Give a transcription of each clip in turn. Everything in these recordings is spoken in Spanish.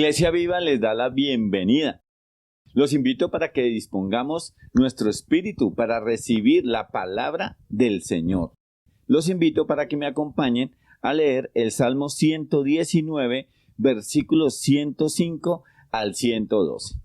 Iglesia Viva les da la bienvenida. Los invito para que dispongamos nuestro espíritu para recibir la palabra del Señor. Los invito para que me acompañen a leer el Salmo 119, versículos 105 al 112.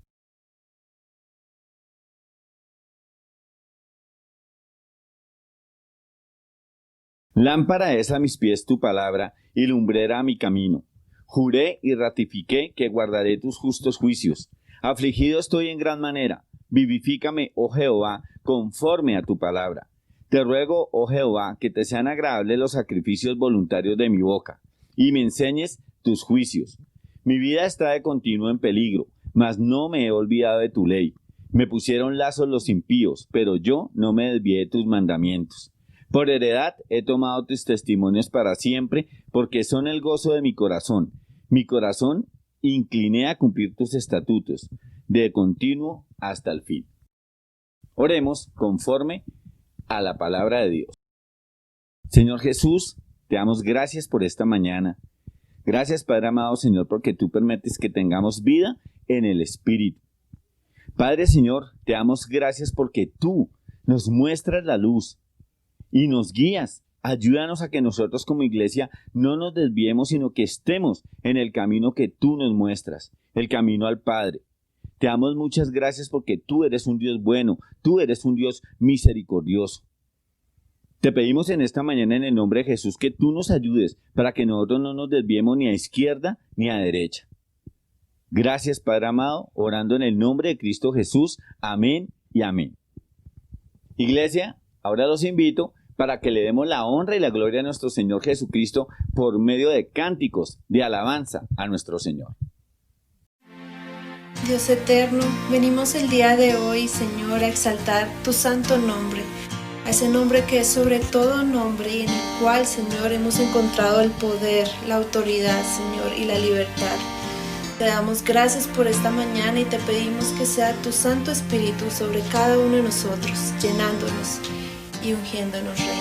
Lámpara es a mis pies tu palabra y lumbrera a mi camino. Juré y ratifiqué que guardaré tus justos juicios. Afligido estoy en gran manera. Vivifícame, oh Jehová, conforme a tu palabra. Te ruego, oh Jehová, que te sean agradables los sacrificios voluntarios de mi boca, y me enseñes tus juicios. Mi vida está de continuo en peligro, mas no me he olvidado de tu ley. Me pusieron lazos los impíos, pero yo no me desvié de tus mandamientos. Por heredad he tomado tus testimonios para siempre, porque son el gozo de mi corazón. Mi corazón incliné a cumplir tus estatutos, de continuo hasta el fin. Oremos conforme a la palabra de Dios. Señor Jesús, te damos gracias por esta mañana. Gracias, Padre amado Señor, porque tú permites que tengamos vida en el Espíritu. Padre Señor, te damos gracias porque tú nos muestras la luz y nos guías. Ayúdanos a que nosotros como iglesia no nos desviemos, sino que estemos en el camino que tú nos muestras, el camino al Padre. Te damos muchas gracias porque tú eres un Dios bueno, tú eres un Dios misericordioso. Te pedimos en esta mañana en el nombre de Jesús que tú nos ayudes para que nosotros no nos desviemos ni a izquierda ni a derecha. Gracias, Padre amado, orando en el nombre de Cristo Jesús. Amén y amén. Iglesia, ahora los invito para que le demos la honra y la gloria a nuestro Señor Jesucristo por medio de cánticos de alabanza a nuestro Señor. Dios eterno, venimos el día de hoy, Señor, a exaltar tu santo nombre, a ese nombre que es sobre todo nombre y en el cual, Señor, hemos encontrado el poder, la autoridad, Señor, y la libertad. Te damos gracias por esta mañana y te pedimos que sea tu Santo Espíritu sobre cada uno de nosotros, llenándonos y ungiéndonos, Rey.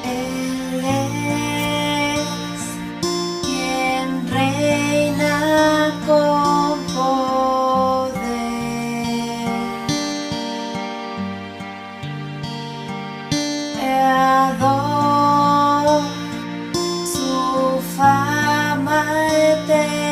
Él es quien reina con poder. Adoro su fama eterna.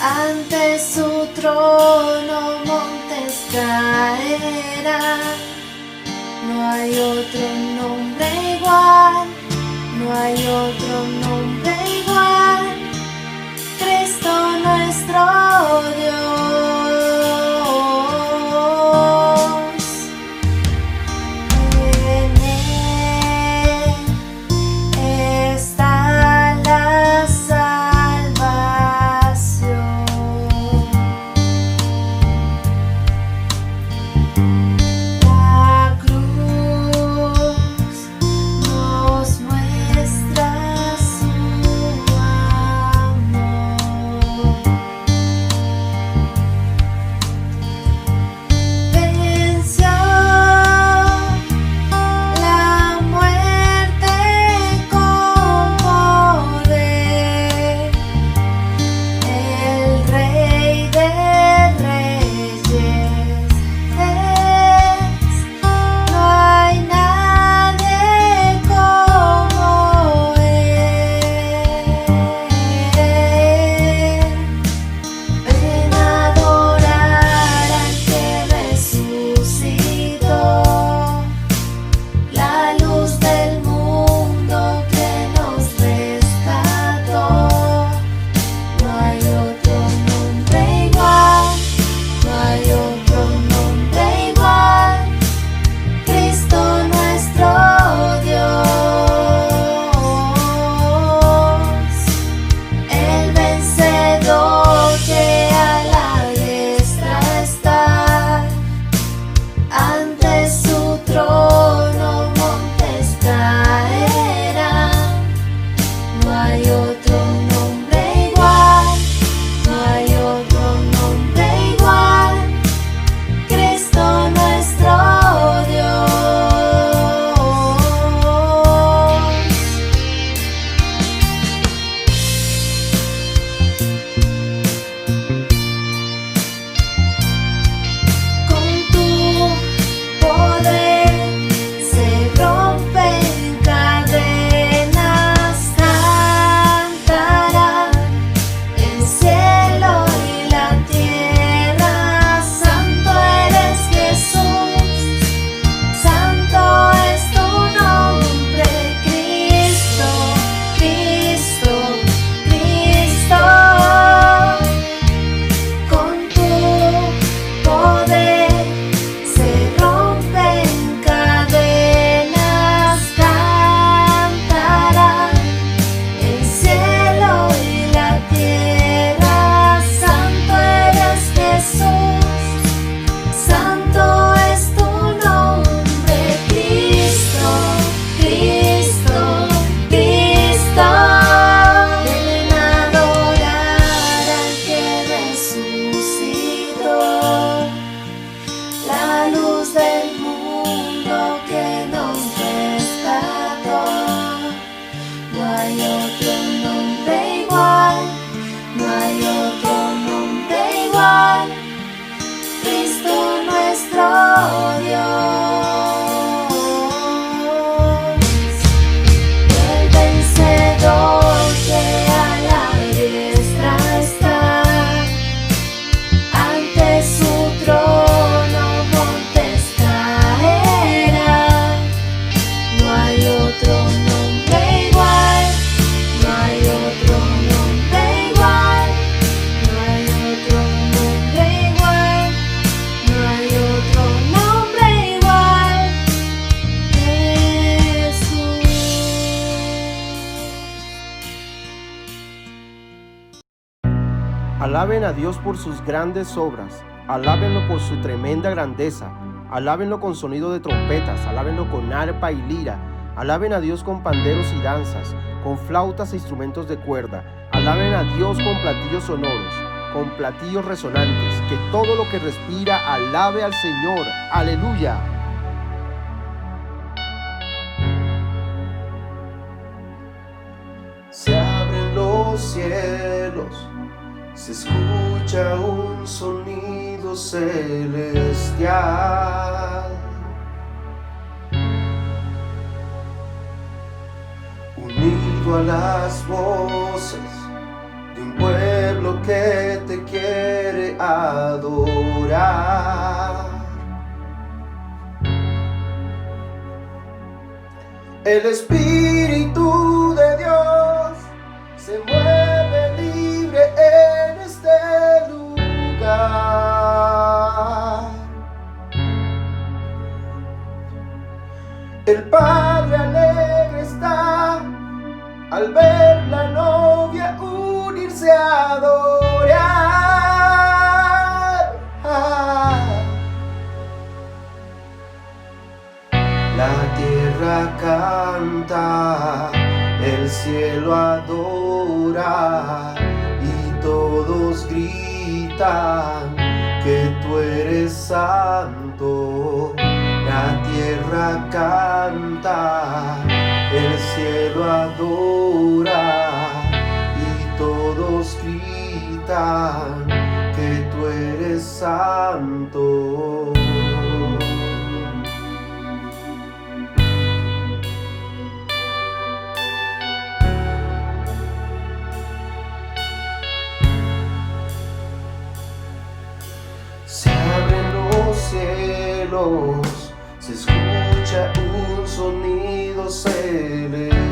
Ante su trono montes caerán, no hay otro nombre igual, no hay otro nombre igual, Cristo nuestro Dios. En Él está la salvación. La cruz nos muestra su amor. Venció la muerte con poder, el Rey de Reyes no hay nadie como Él. Ven a adorar al que resucitó, la luz del mundo que nos rescató. No hay otro nombre igual, no hay otro nombre igual, Cristo nuestro Dios, el vencedor que a la diestra está, ante su trono montes caerán. No hay otro nombre igual, no hay otro nombre igual, Cristo nuestro Dios. Con tu poder se rompen cadenas, cantarán el cielo y la tierra. Santo eres Jesús, santo es tu nombre, Cristo, Cristo, Cristo. Con tu poder se rompen cadenas, cantarán el cielo y la tierra. Santo eres Jesús, santo es tu nombre, Cristo, Cristo, Cristo. Ven a adorar al que resucitó, la luz del mundo que nos rescató. No hay otro nombre igual, no hay otro nombre igual, Cristo nuestro Dios, el vencedor que a la diestra está, ante su trono montes caerán. No hay otro nombre igual, no hay otro nombre igual, no hay otro nombre igual, no hay otro nombre igual, Jesús. Alaben a Dios por sus grandes obras, alábenlo por su tremenda grandeza, alábenlo con sonido de trompetas, alábenlo con arpa y lira, alaben a Dios con panderos y danzas, con flautas e instrumentos de cuerda, alaben a Dios con platillos sonoros, con platillos resonantes, que todo lo que respira alabe al Señor. ¡Aleluya! Se abren los cielos, se escucha un sonido celestial. Unido a las voces de un pueblo que te quiere adorar. El Espíritu de Dios se mueve libre en este lugar. El Padre alegre está al ver la novia unirse a adorar. La tierra canta, el cielo adora y todos gritan que tú eres santo. La tierra canta, el cielo adora y todos gritan que tú eres santo. Se abren los cielos, se escucha un sonido celestial.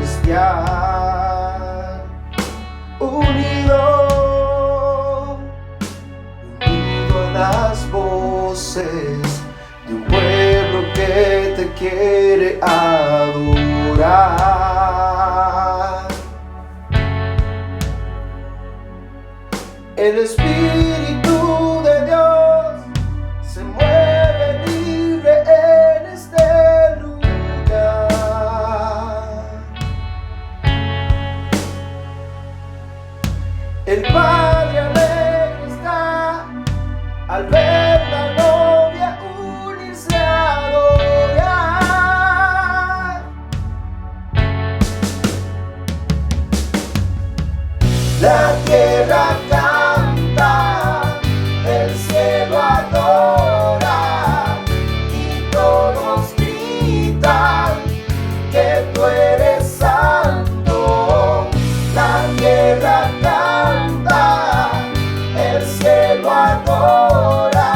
Unido a las voces de un pueblo que te quiere adorar. El Espíritu de Dios se mueve libre en este lugar. El Padre alegre está al ver la novia unirse a adorar. La tierra canta, el cielo adora y todos gritan que tú eres santo. La tierra canta, el cielo adora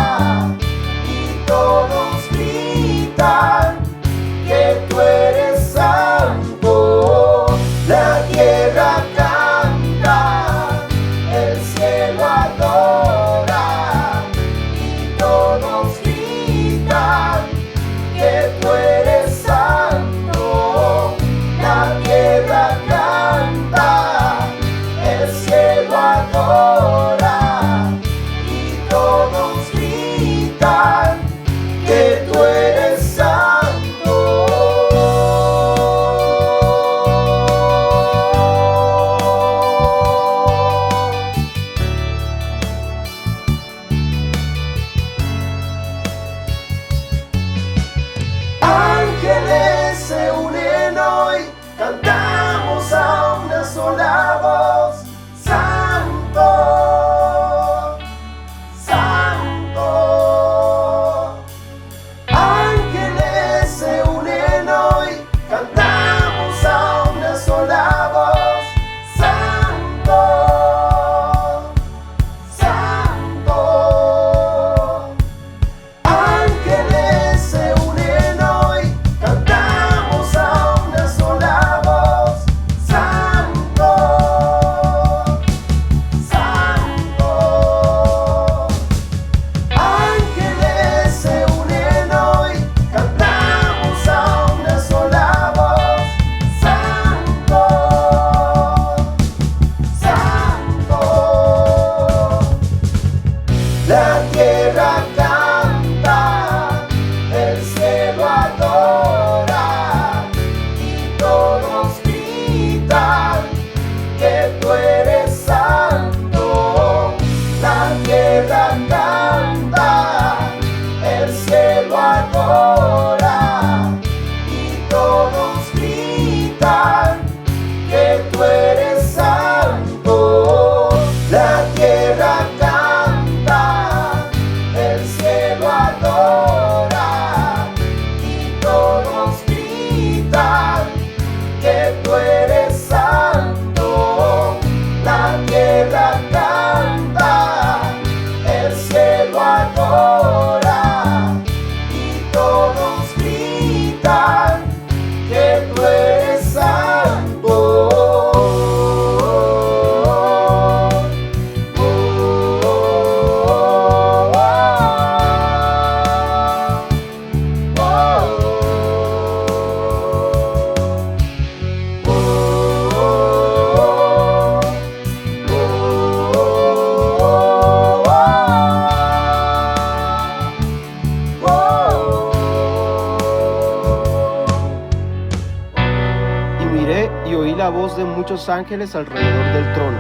muchos ángeles alrededor del trono,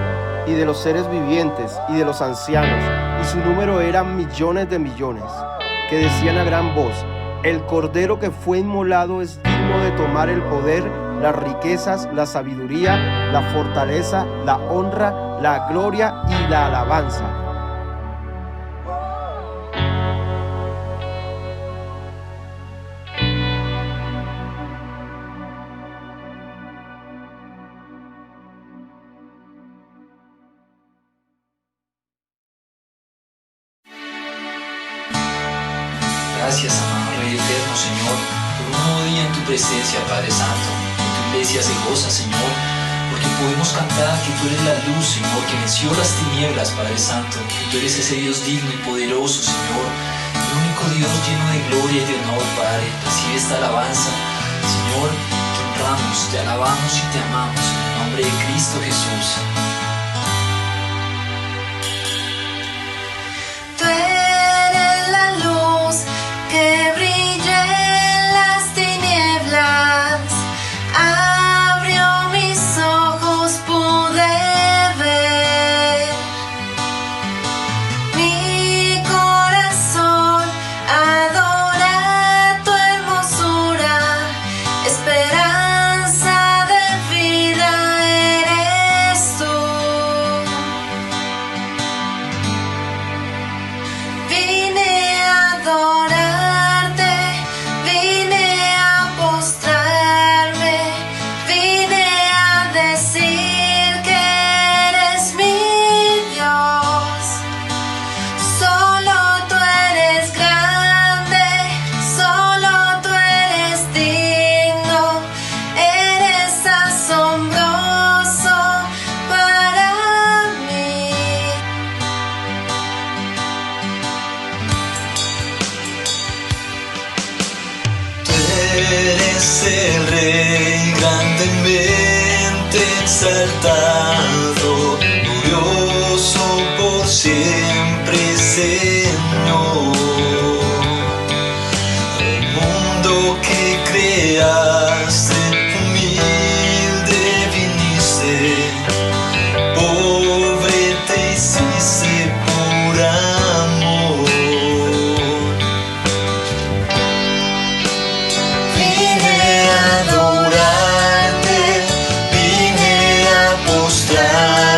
y de los seres vivientes, y de los ancianos, y su número era millones de millones, que decían a gran voz: el Cordero que fue inmolado es digno de tomar el poder, las riquezas, la sabiduría, la fortaleza, la honra, la gloria y la alabanza. Gracias, amado Rey eterno, Señor, por un nuevo día en tu presencia, Padre Santo. En tu iglesia se goza, Señor, porque podemos cantar que tú eres la luz, Señor, que venció las tinieblas, Padre Santo, que tú eres ese Dios digno y poderoso, Señor, el único Dios lleno de gloria y de honor, Padre. Recibe esta alabanza, Señor, te honramos, te alabamos y te amamos, en el nombre de Cristo Jesús. Tú eres la luz que brilla en las tinieblas. Abrió mis ojos, pude ver. Mi corazón adora tu hermosura. Esperanza de vida eres tú. Vine a adorarte, vine a postrarme, vine a decir que eres mi Dios. Solo tú eres grande, solo tú eres digno, eres asombroso para mí. Tú eres el Rey grandemente exaltado, glorioso por siempre, Señor. El mundo que creaste, humilde viniste, pobre te hiciste por amor. Vine a adorarte, vine a postrarme.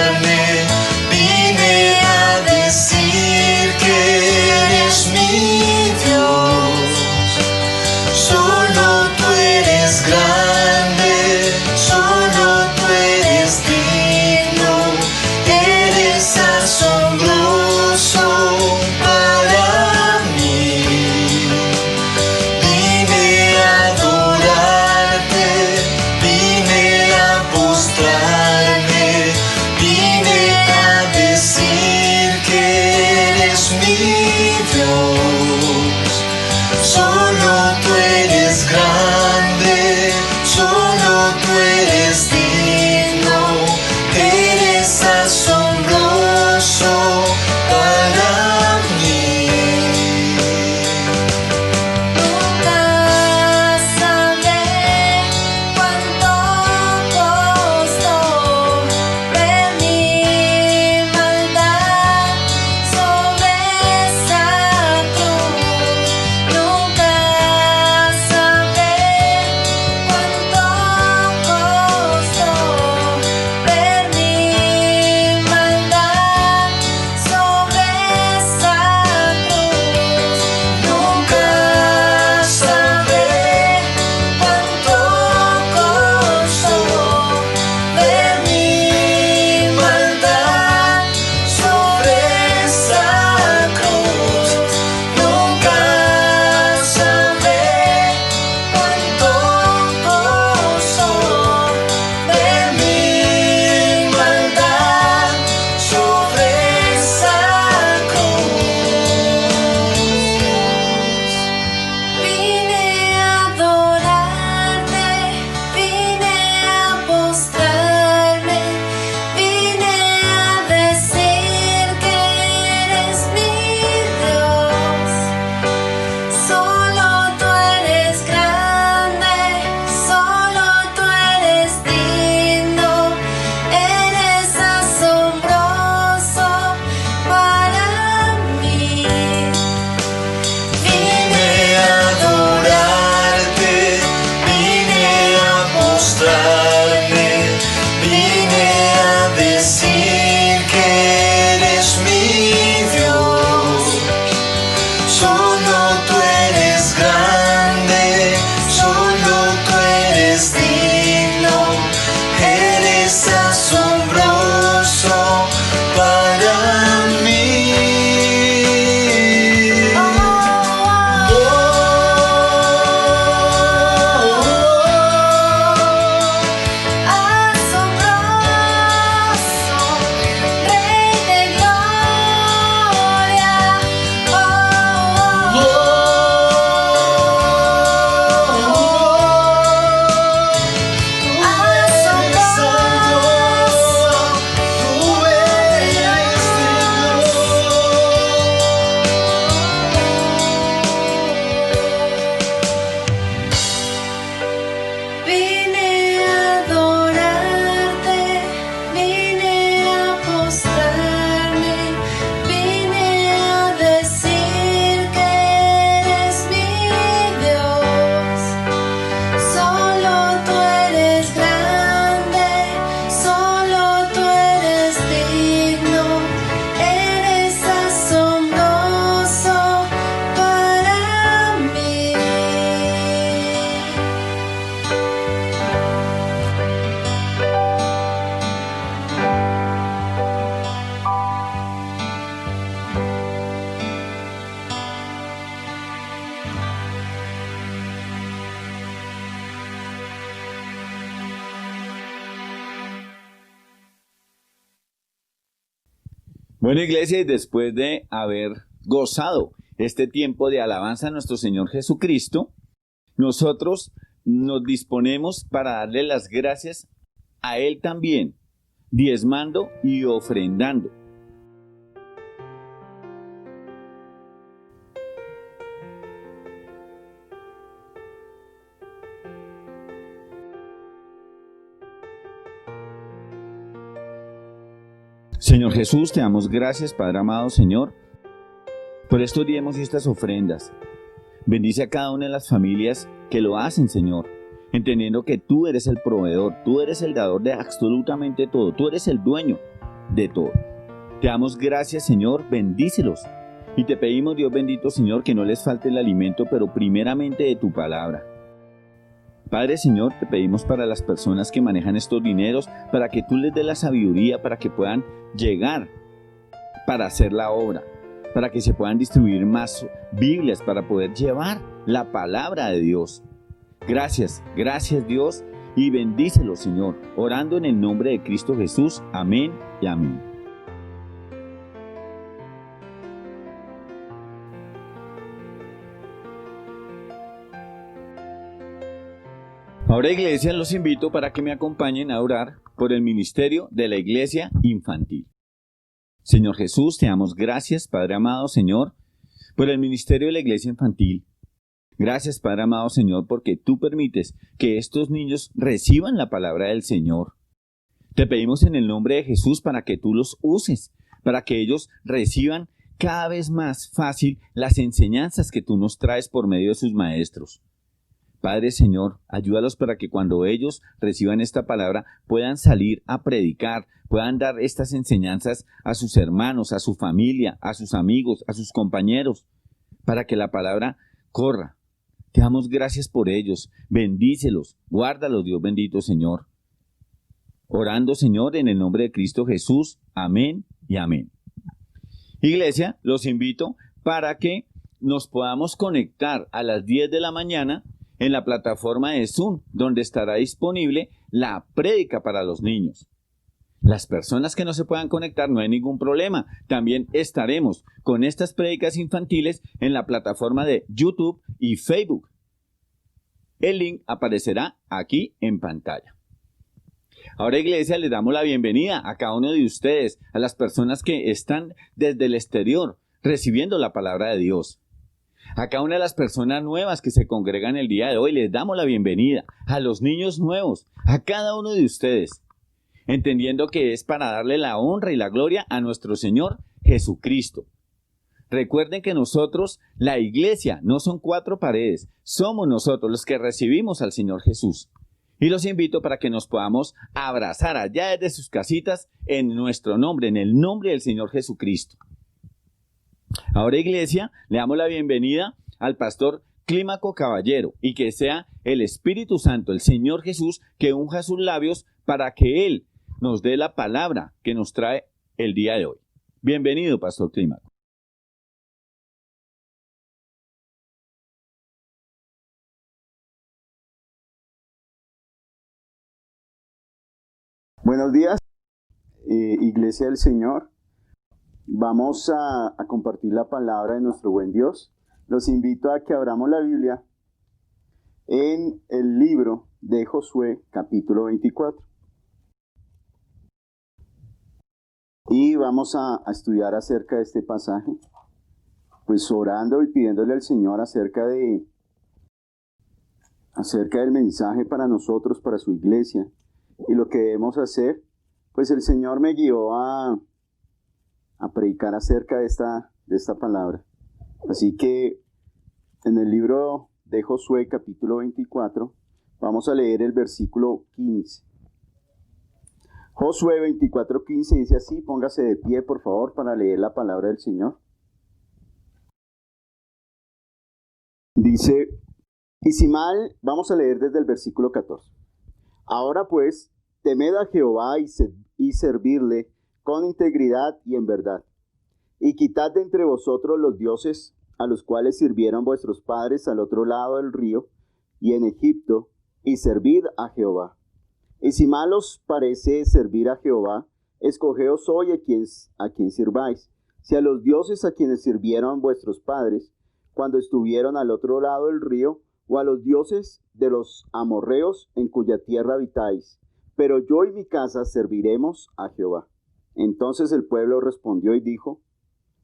decir que eres mi Dios. Solo tú eres grande, solo tú eres digno, eres asombroso para mí. Vine a adorarte, vine a postrarme, vine a decir que eres mi Dios. Solo tú eres grande, solo tú eres digno, eres asombroso para mí. Bueno, iglesia, y después de haber gozado este tiempo de alabanza a nuestro Señor Jesucristo, nosotros nos disponemos para darle las gracias a Él también, diezmando y ofrendando. Señor Jesús, te damos gracias, Padre amado Señor, por estos diezmos y estas ofrendas. Bendice a cada una de las familias que lo hacen, Señor, entendiendo que tú eres el proveedor, tú eres el dador de absolutamente todo, tú eres el dueño de todo. Te damos gracias, Señor, bendícelos. Y te pedimos, Dios bendito, Señor, que no les falte el alimento, pero primeramente de tu palabra. Padre, Señor, te pedimos para las personas que manejan estos dineros, para que tú les des la sabiduría, para que puedan llegar para hacer la obra, para que se puedan distribuir más Biblias, para poder llevar la palabra de Dios. Gracias, gracias Dios, y bendícelo, Señor, orando en el nombre de Cristo Jesús. Amén y amén. Ahora, iglesia, los invito para que me acompañen a orar por el ministerio de la iglesia infantil. Señor Jesús, te damos gracias, Padre amado Señor, por el ministerio de la iglesia infantil. Gracias, Padre amado Señor, porque tú permites que estos niños reciban la palabra del Señor. Te pedimos en el nombre de Jesús para que tú los uses, para que ellos reciban cada vez más fácil las enseñanzas que tú nos traes por medio de sus maestros. Padre Señor, ayúdalos para que cuando ellos reciban esta palabra puedan salir a predicar, puedan dar estas enseñanzas a sus hermanos, a su familia, a sus amigos, a sus compañeros, para que la palabra corra. Te damos gracias por ellos, bendícelos, guárdalos, Dios bendito Señor. Orando, Señor, en el nombre de Cristo Jesús, amén y amén. Iglesia, los invito para que nos podamos conectar a las 10 de la mañana en la plataforma de Zoom, donde estará disponible la prédica para los niños. Las personas que no se puedan conectar, no hay ningún problema. También estaremos con estas prédicas infantiles en la plataforma de YouTube y Facebook. El link aparecerá aquí en pantalla. Ahora, iglesia, les damos la bienvenida a cada uno de ustedes, a las personas que están desde el exterior recibiendo la palabra de Dios. A cada una de las personas nuevas que se congregan el día de hoy, les damos la bienvenida. A los niños nuevos, a cada uno de ustedes, entendiendo que es para darle la honra y la gloria a nuestro Señor Jesucristo. Recuerden que nosotros, la iglesia, no son 4 paredes, somos nosotros los que recibimos al Señor Jesús. Y los invito para que nos podamos abrazar allá desde sus casitas en nuestro nombre, en el nombre del Señor Jesucristo. Ahora, iglesia, le damos la bienvenida al pastor Clímaco Caballero y que sea el Espíritu Santo, el Señor Jesús, que unja sus labios para que Él nos dé la palabra que nos trae el día de hoy. Bienvenido, pastor Clímaco. Buenos días, Iglesia del Señor. Vamos a compartir la palabra de nuestro buen Dios. Los invito a que abramos la Biblia en el libro de Josué, capítulo 24. Y vamos a estudiar acerca de este pasaje, pues orando y pidiéndole al Señor acerca del mensaje para nosotros, para su iglesia. Y lo que debemos hacer, pues el Señor me guió a predicar acerca de esta palabra. Así que en el libro de Josué, capítulo 24, vamos a leer el versículo 15. Josué 24:15 dice así, póngase de pie por favor para leer la palabra del Señor. Dice, y si mal, vamos a leer desde el versículo 14. Ahora pues, temed a Jehová y servirle con integridad y en verdad. Y quitad de entre vosotros los dioses a los cuales sirvieron vuestros padres al otro lado del río y en Egipto, y servid a Jehová. Y si mal os parece servir a Jehová, escogeos hoy a quien sirváis, si a los dioses a quienes sirvieron vuestros padres cuando estuvieron al otro lado del río, o a los dioses de los amorreos en cuya tierra habitáis. Pero yo y mi casa serviremos a Jehová. Entonces el pueblo respondió y dijo,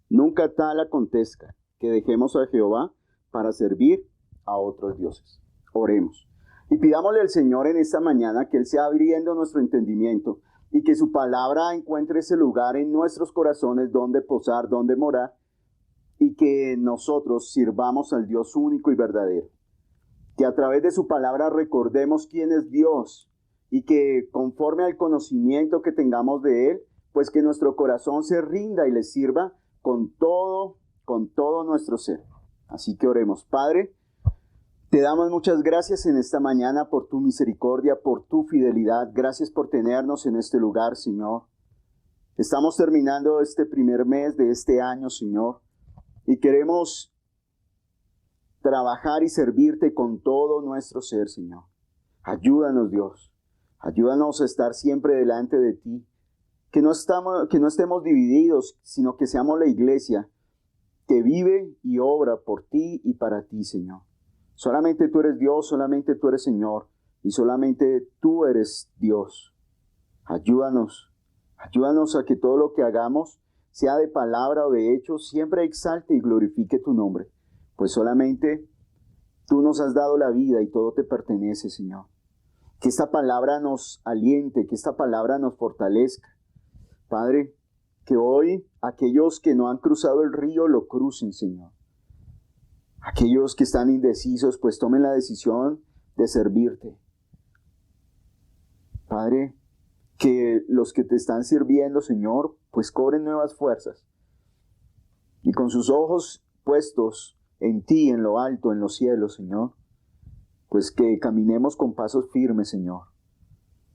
nunca tal acontezca, que dejemos a Jehová para servir a otros dioses. Oremos. Y pidámosle al Señor en esta mañana que Él sea abriendo nuestro entendimiento y que su palabra encuentre ese lugar en nuestros corazones donde posar, donde morar, y que nosotros sirvamos al Dios único y verdadero. Que a través de su palabra recordemos quién es Dios y que conforme al conocimiento que tengamos de Él, pues que nuestro corazón se rinda y le sirva con todo nuestro ser. Así que oremos. Padre, te damos muchas gracias en esta mañana por tu misericordia, por tu fidelidad. Gracias por tenernos en este lugar, Señor. Estamos terminando este primer mes de este año, Señor, y queremos trabajar y servirte con todo nuestro ser, Señor. Ayúdanos, Dios. Ayúdanos a estar siempre delante de ti. Que no estemos divididos, sino que seamos la iglesia que vive y obra por ti y para ti, Señor. Solamente tú eres Dios, solamente tú eres Señor, y solamente tú eres Dios. Ayúdanos a que todo lo que hagamos, sea de palabra o de hecho, siempre exalte y glorifique tu nombre. Pues solamente tú nos has dado la vida y todo te pertenece, Señor. Que esta palabra nos aliente, que esta palabra nos fortalezca. Padre, que hoy aquellos que no han cruzado el río lo crucen, Señor. Aquellos que están indecisos, pues tomen la decisión de servirte. Padre, que los que te están sirviendo, Señor, pues cobren nuevas fuerzas. Y con sus ojos puestos en ti, en lo alto, en los cielos, Señor, pues que caminemos con pasos firmes, Señor,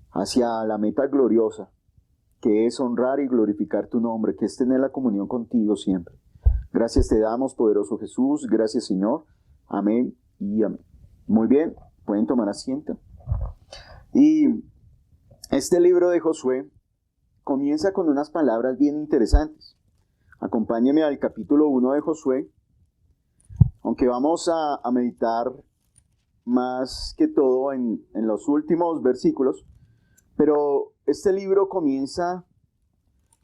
hacia la meta gloriosa, que es honrar y glorificar tu nombre, que es tener la comunión contigo siempre. Gracias te damos, poderoso Jesús. Gracias, Señor. Amén y amén. Muy bien, pueden tomar asiento. Y este libro de Josué comienza con unas palabras bien interesantes. Acompáñeme al capítulo 1 de Josué, aunque vamos a meditar más que todo en los últimos versículos, pero este libro comienza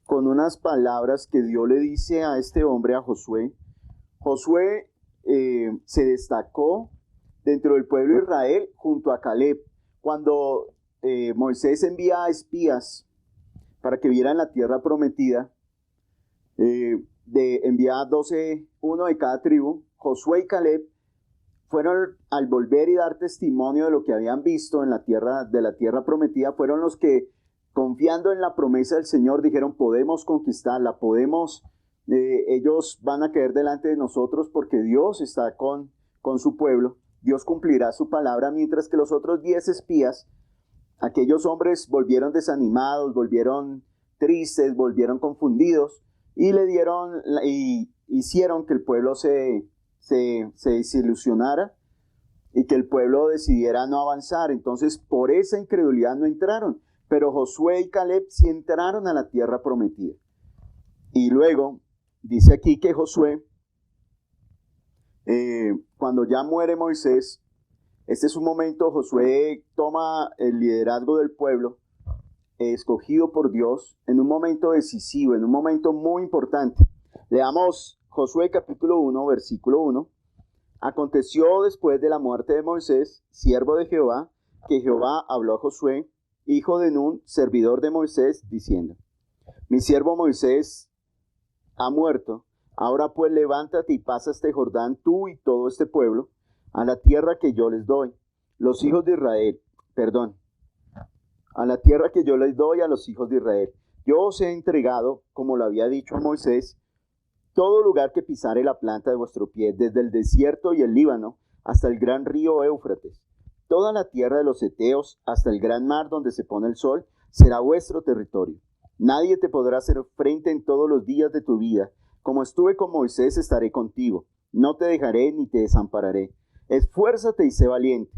con unas palabras que Dios le dice a este hombre, a Josué. Josué se destacó dentro del pueblo de Israel junto a Caleb. Cuando Moisés envía a espías para que vieran la tierra prometida, envía 12, uno de cada tribu, Josué y Caleb fueron al volver y dar testimonio de lo que habían visto en la tierra, de la tierra prometida, fueron los que, confiando en la promesa del Señor, dijeron, podemos conquistarla, ellos van a caer delante de nosotros porque Dios está con su pueblo, Dios cumplirá su palabra, mientras que los otros 10 espías, aquellos hombres volvieron desanimados, volvieron tristes, volvieron confundidos y hicieron que el pueblo se desilusionara y que el pueblo decidiera no avanzar. Entonces, por esa incredulidad no entraron, pero Josué y Caleb sí entraron a la tierra prometida. Y luego, dice aquí que Josué, cuando ya muere Moisés, este es un momento, Josué toma el liderazgo del pueblo, escogido por Dios, en un momento decisivo, en un momento muy importante. Leamos Josué capítulo 1, versículo 1. Aconteció después de la muerte de Moisés, siervo de Jehová, que Jehová habló a Josué, hijo de Nun, servidor de Moisés, diciendo: mi siervo Moisés ha muerto, ahora pues levántate y pasa este Jordán, tú y todo este pueblo, a la tierra que yo les doy, los hijos de Israel, a la tierra que yo les doy a los hijos de Israel. Yo os he entregado, como lo había dicho a Moisés, todo lugar que pisare la planta de vuestro pie, desde el desierto y el Líbano, hasta el gran río Éufrates. Toda la tierra de los heteos, hasta el gran mar donde se pone el sol, será vuestro territorio. Nadie te podrá hacer frente en todos los días de tu vida. Como estuve con Moisés, estaré contigo. No te dejaré ni te desampararé. Esfuérzate y sé valiente,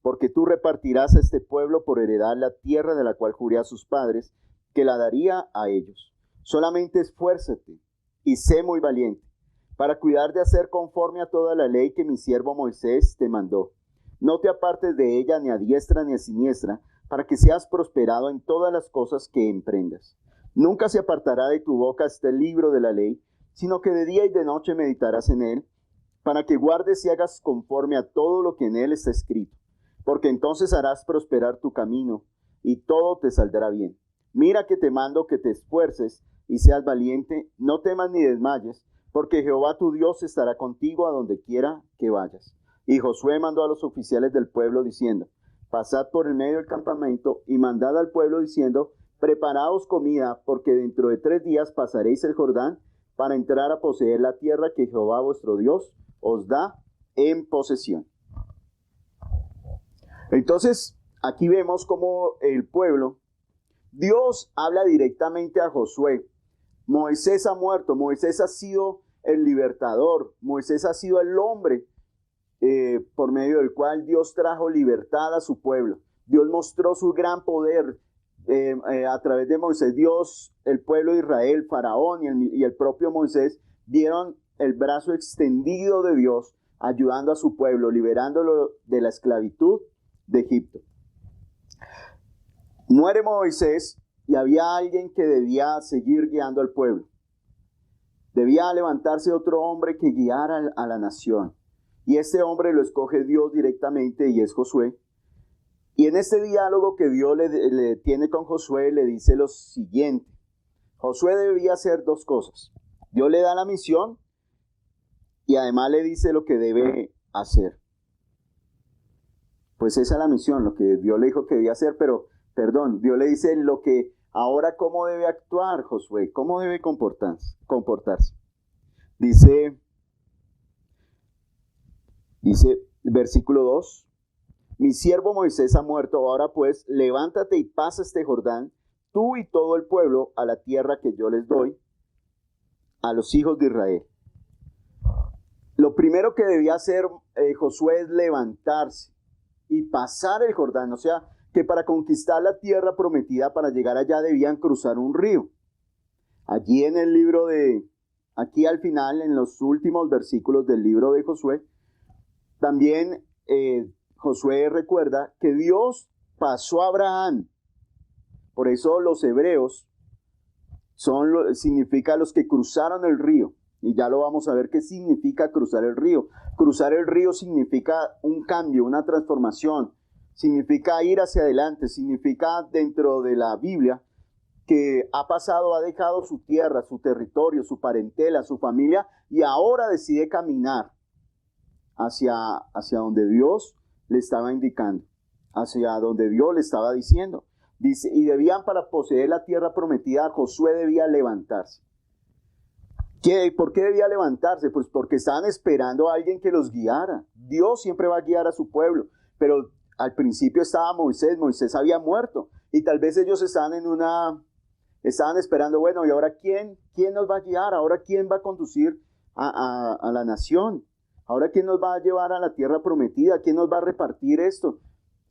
porque tú repartirás a este pueblo por heredad la tierra de la cual juré a sus padres, que la daría a ellos. Solamente esfuérzate y sé muy valiente, para cuidar de hacer conforme a toda la ley que mi siervo Moisés te mandó. No te apartes de ella ni a diestra ni a siniestra, para que seas prosperado en todas las cosas que emprendas. Nunca se apartará de tu boca este libro de la ley, sino que de día y de noche meditarás en él, para que guardes y hagas conforme a todo lo que en él está escrito, porque entonces harás prosperar tu camino, y todo te saldrá bien. Mira que te mando que te esfuerces y seas valiente, no temas ni desmayes, porque Jehová tu Dios estará contigo a donde quiera que vayas. Y Josué mandó a los oficiales del pueblo diciendo: pasad por el medio del campamento y mandad al pueblo diciendo: preparaos comida, porque dentro de 3 días pasaréis el Jordán para entrar a poseer la tierra que Jehová vuestro Dios os da en posesión. Entonces, aquí vemos cómo el pueblo, Dios habla directamente a Josué. Moisés ha muerto, Moisés ha sido el libertador, Moisés ha sido el hombre por medio del cual Dios trajo libertad a su pueblo. Dios mostró su gran poder a través de Moisés. Dios, el pueblo de Israel, Faraón y el propio Moisés vieron el brazo extendido de Dios ayudando a su pueblo, liberándolo de la esclavitud de Egipto. Muere Moisés y había alguien que debía seguir guiando al pueblo. Debía levantarse otro hombre que guiara a la nación. Y este hombre lo escoge Dios directamente y es Josué. Y en este diálogo que Dios le tiene con Josué, le dice lo siguiente. Josué debía hacer 2 cosas. Dios le da la misión y además le dice lo que debe hacer. Pues esa es la misión, lo que Dios le dijo que debía hacer, Dios le dice lo que ahora cómo debe actuar Josué, cómo debe comportarse. Dice versículo 2, mi siervo Moisés ha muerto, ahora pues levántate y pasa este Jordán, tú y todo el pueblo, a la tierra que yo les doy a los hijos de Israel. Lo primero que debía hacer Josué es levantarse y pasar el Jordán, o sea, que para conquistar la tierra prometida, para llegar allá debían cruzar un río. Allí en el libro aquí al final, en los últimos versículos del libro de Josué, también Josué recuerda que Dios pasó a Abraham. Por eso los hebreos significa los que cruzaron el río. Y ya lo vamos a ver qué significa cruzar el río. Cruzar el río significa un cambio, una transformación. Significa ir hacia adelante. Significa dentro de la Biblia que ha dejado su tierra, su territorio, su parentela, su familia y ahora decide caminar hacia donde Dios le estaba indicando, hacia donde Dios le estaba diciendo. Dice, y debían, para poseer la tierra prometida, Josué debía levantarse. ¿Por qué debía levantarse? Pues porque estaban esperando a alguien que los guiara. Dios siempre va a guiar a su pueblo, pero al principio estaba Moisés había muerto, y tal vez ellos estaban esperando, bueno, ¿y ahora quién nos va a guiar? ¿Ahora quién va a conducir a la nación? ¿Ahora quién nos va a llevar a la tierra prometida? ¿Quién nos va a repartir esto?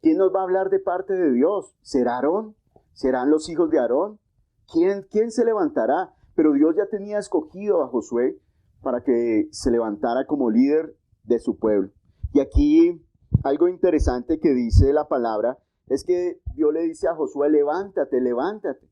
¿Quién nos va a hablar de parte de Dios? ¿Será Aarón? ¿Serán los hijos de Aarón? ¿Quién se levantará? Pero Dios ya tenía escogido a Josué para que se levantara como líder de su pueblo. Y aquí algo interesante que dice la palabra es que Dios le dice a Josué, levántate, levántate.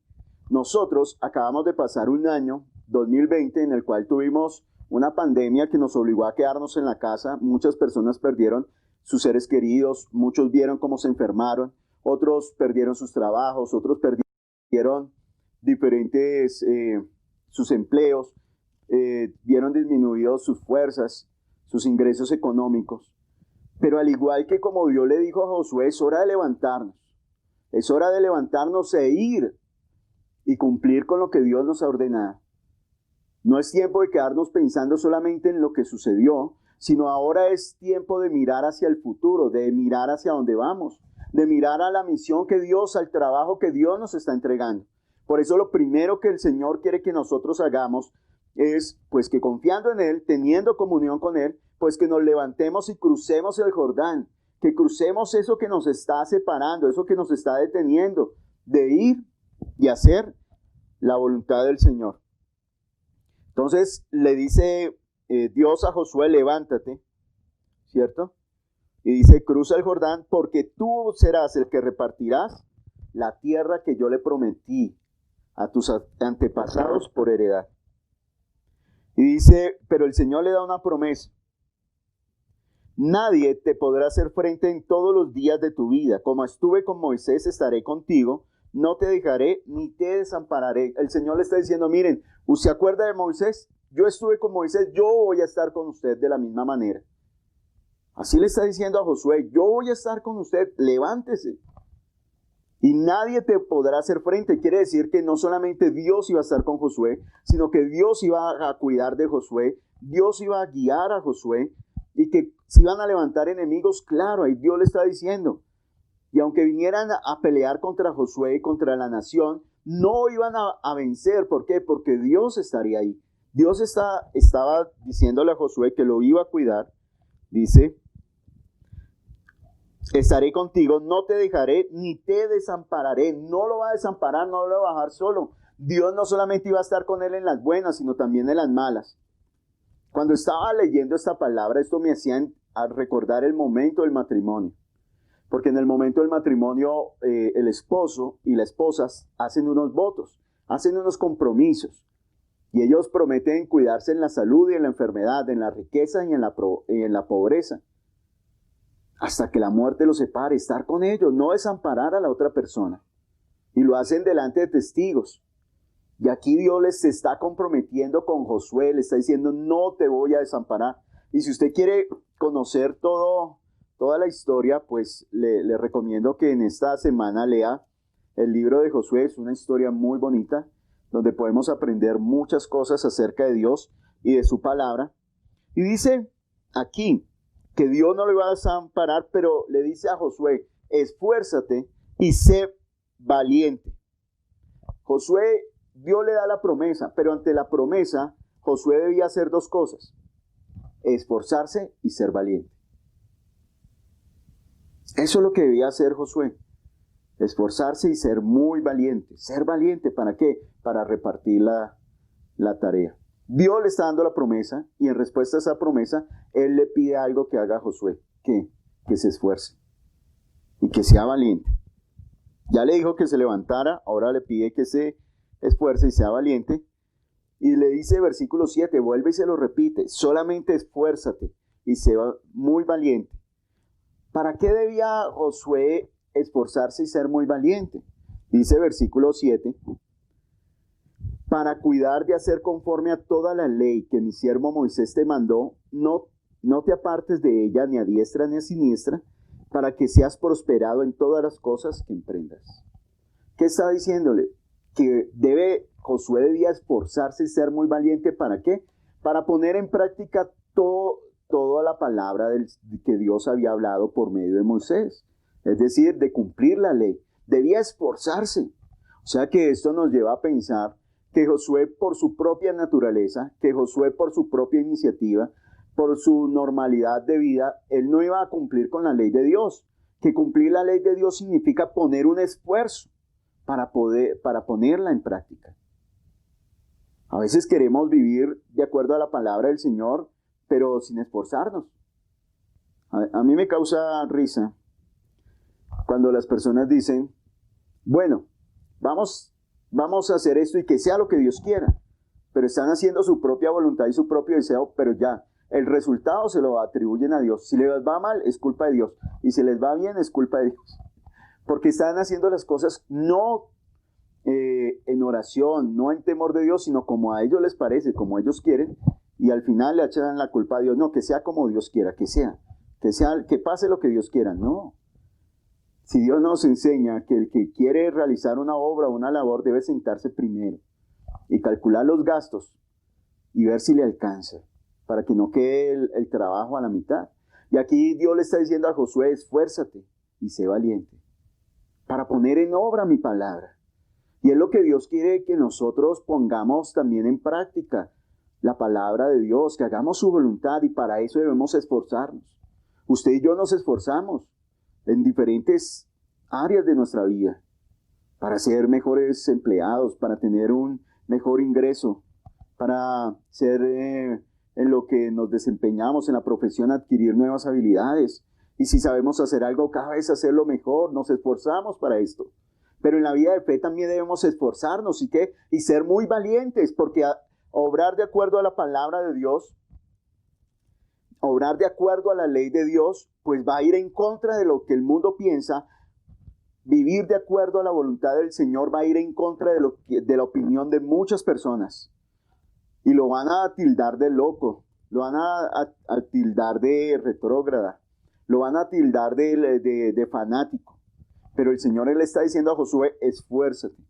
Nosotros acabamos de pasar un año, 2020, en el cual tuvimos una pandemia que nos obligó a quedarnos en la casa. Muchas personas perdieron sus seres queridos, muchos vieron cómo se enfermaron, otros perdieron sus trabajos, otros perdieron diferentes sus empleos, vieron disminuidos sus fuerzas, sus ingresos económicos. Pero al igual que como Dios le dijo a Josué, es hora de levantarnos e ir y cumplir con lo que Dios nos ha ordenado. No es tiempo de quedarnos pensando solamente en lo que sucedió, sino ahora es tiempo de mirar hacia el futuro, de mirar hacia dónde vamos, de mirar a la misión que Dios, al trabajo que Dios nos está entregando. Por eso lo primero que el Señor quiere que nosotros hagamos es, pues, que confiando en Él, teniendo comunión con Él, pues que nos levantemos y crucemos el Jordán, que crucemos eso que nos está separando, eso que nos está deteniendo, de ir y hacer la voluntad del Señor. Entonces le dice Dios a Josué, levántate, ¿cierto? Y dice, cruza el Jordán, porque tú serás el que repartirás la tierra que yo le prometí a tus antepasados por heredad. Y dice, pero el Señor le da una promesa. Nadie te podrá hacer frente en todos los días de tu vida. Como estuve con Moisés, estaré contigo. No te dejaré ni te desampararé. El Señor le está diciendo, miren, ¿usted se acuerda de Moisés? Yo estuve con Moisés, yo voy a estar con usted de la misma manera. Así le está diciendo a Josué, yo voy a estar con usted, levántese. Y nadie te podrá hacer frente. Quiere decir que no solamente Dios iba a estar con Josué, sino que Dios iba a cuidar de Josué, Dios iba a guiar a Josué, y que se iban a levantar enemigos, claro, ahí Dios le está diciendo. Y aunque vinieran a pelear contra Josué y contra la nación, no iban a vencer. ¿Por qué? Porque Dios estaría ahí. Dios estaba diciéndole a Josué que lo iba a cuidar. Dice, estaré contigo, no te dejaré ni te desampararé. No lo va a desamparar, no lo va a dejar solo. Dios no solamente iba a estar con él en las buenas, sino también en las malas. Cuando estaba leyendo esta palabra, esto me hacía recordar el momento del matrimonio. Porque en el momento del matrimonio, el esposo y la esposa hacen unos votos, hacen unos compromisos. Y ellos prometen cuidarse en la salud y en la enfermedad, en la riqueza y en la pobreza. Hasta que la muerte los separe, estar con ellos, no desamparar a la otra persona. Y lo hacen delante de testigos. Y aquí Dios les está comprometiendo con Josué, le está diciendo, no te voy a desamparar. Y si usted quiere conocer toda la historia, pues le recomiendo que en esta semana lea el libro de Josué. Es una historia muy bonita, donde podemos aprender muchas cosas acerca de Dios y de su palabra. Y dice aquí que Dios no le va a desamparar, pero le dice a Josué, esfuérzate y sé valiente. Josué, Dios le da la promesa, pero ante la promesa, Josué debía hacer dos cosas: esforzarse y ser valiente. Eso es lo que debía hacer Josué. Esforzarse y ser muy valiente. ¿Ser valiente para qué? Para repartir la tarea. Dios le está dando la promesa, y en respuesta a esa promesa, Él le pide algo que haga Josué. ¿Qué? Que se esfuerce y que sea valiente. Ya le dijo que se levantara, ahora le pide que se esfuerce y sea valiente. Y le dice versículo 7, vuelve y se lo repite, solamente esfuérzate y sea muy valiente. ¿Para qué debía Josué esforzarse y ser muy valiente? Dice versículo 7, para cuidar de hacer conforme a toda la ley que mi siervo Moisés te mandó, no no te apartes de ella ni a diestra ni a siniestra, para que seas prosperado en todas las cosas que emprendas. ¿Qué está diciéndole? Que Josué debía esforzarse y ser muy valiente. ¿Para qué? Para poner en práctica toda la palabra que Dios había hablado por medio de Moisés. Es decir, de cumplir la ley. Debía esforzarse. O sea que esto nos lleva a pensar que Josué, por su propia naturaleza, que Josué por su propia iniciativa, por su normalidad de vida, él no iba a cumplir con la ley de Dios. Que cumplir la ley de Dios significa poner un esfuerzo para ponerla en práctica. A veces queremos vivir de acuerdo a la palabra del Señor, pero sin esforzarnos. A mí me causa risa cuando las personas dicen, bueno, vamos a hacer esto y que sea lo que Dios quiera, pero están haciendo su propia voluntad y su propio deseo, pero ya, el resultado se lo atribuyen a Dios. Si les va mal, es culpa de Dios, y si les va bien, es culpa de Dios, porque están haciendo las cosas no en oración, no en temor de Dios, sino como a ellos les parece, como ellos quieren, y al final le echan la culpa a Dios. No, que sea como Dios quiera, que pase lo que Dios quiera. No. Si Dios nos enseña que el que quiere realizar una obra o una labor debe sentarse primero y calcular los gastos y ver si le alcanza, para que no quede el trabajo a la mitad. Y aquí Dios le está diciendo a Josué, esfuérzate y sé valiente para poner en obra mi palabra. Y es lo que Dios quiere que nosotros pongamos también en práctica, la palabra de Dios, que hagamos su voluntad, y para eso debemos esforzarnos. Usted y yo nos esforzamos en diferentes áreas de nuestra vida, para ser mejores empleados, para tener un mejor ingreso, para ser en lo que nos desempeñamos en la profesión, adquirir nuevas habilidades. Y si sabemos hacer algo, cada vez hacerlo mejor, nos esforzamos para esto. Pero en la vida de fe también debemos esforzarnos y ser muy valientes, porque obrar de acuerdo a la palabra de Dios, obrar de acuerdo a la ley de Dios, pues va a ir en contra de lo que el mundo piensa. Vivir de acuerdo a la voluntad del Señor va a ir en contra de la opinión de muchas personas. Y lo van a tildar de loco, lo van a tildar de retrógrada, lo van a tildar de fanático. Pero el Señor le está diciendo a Josué, esfuérzate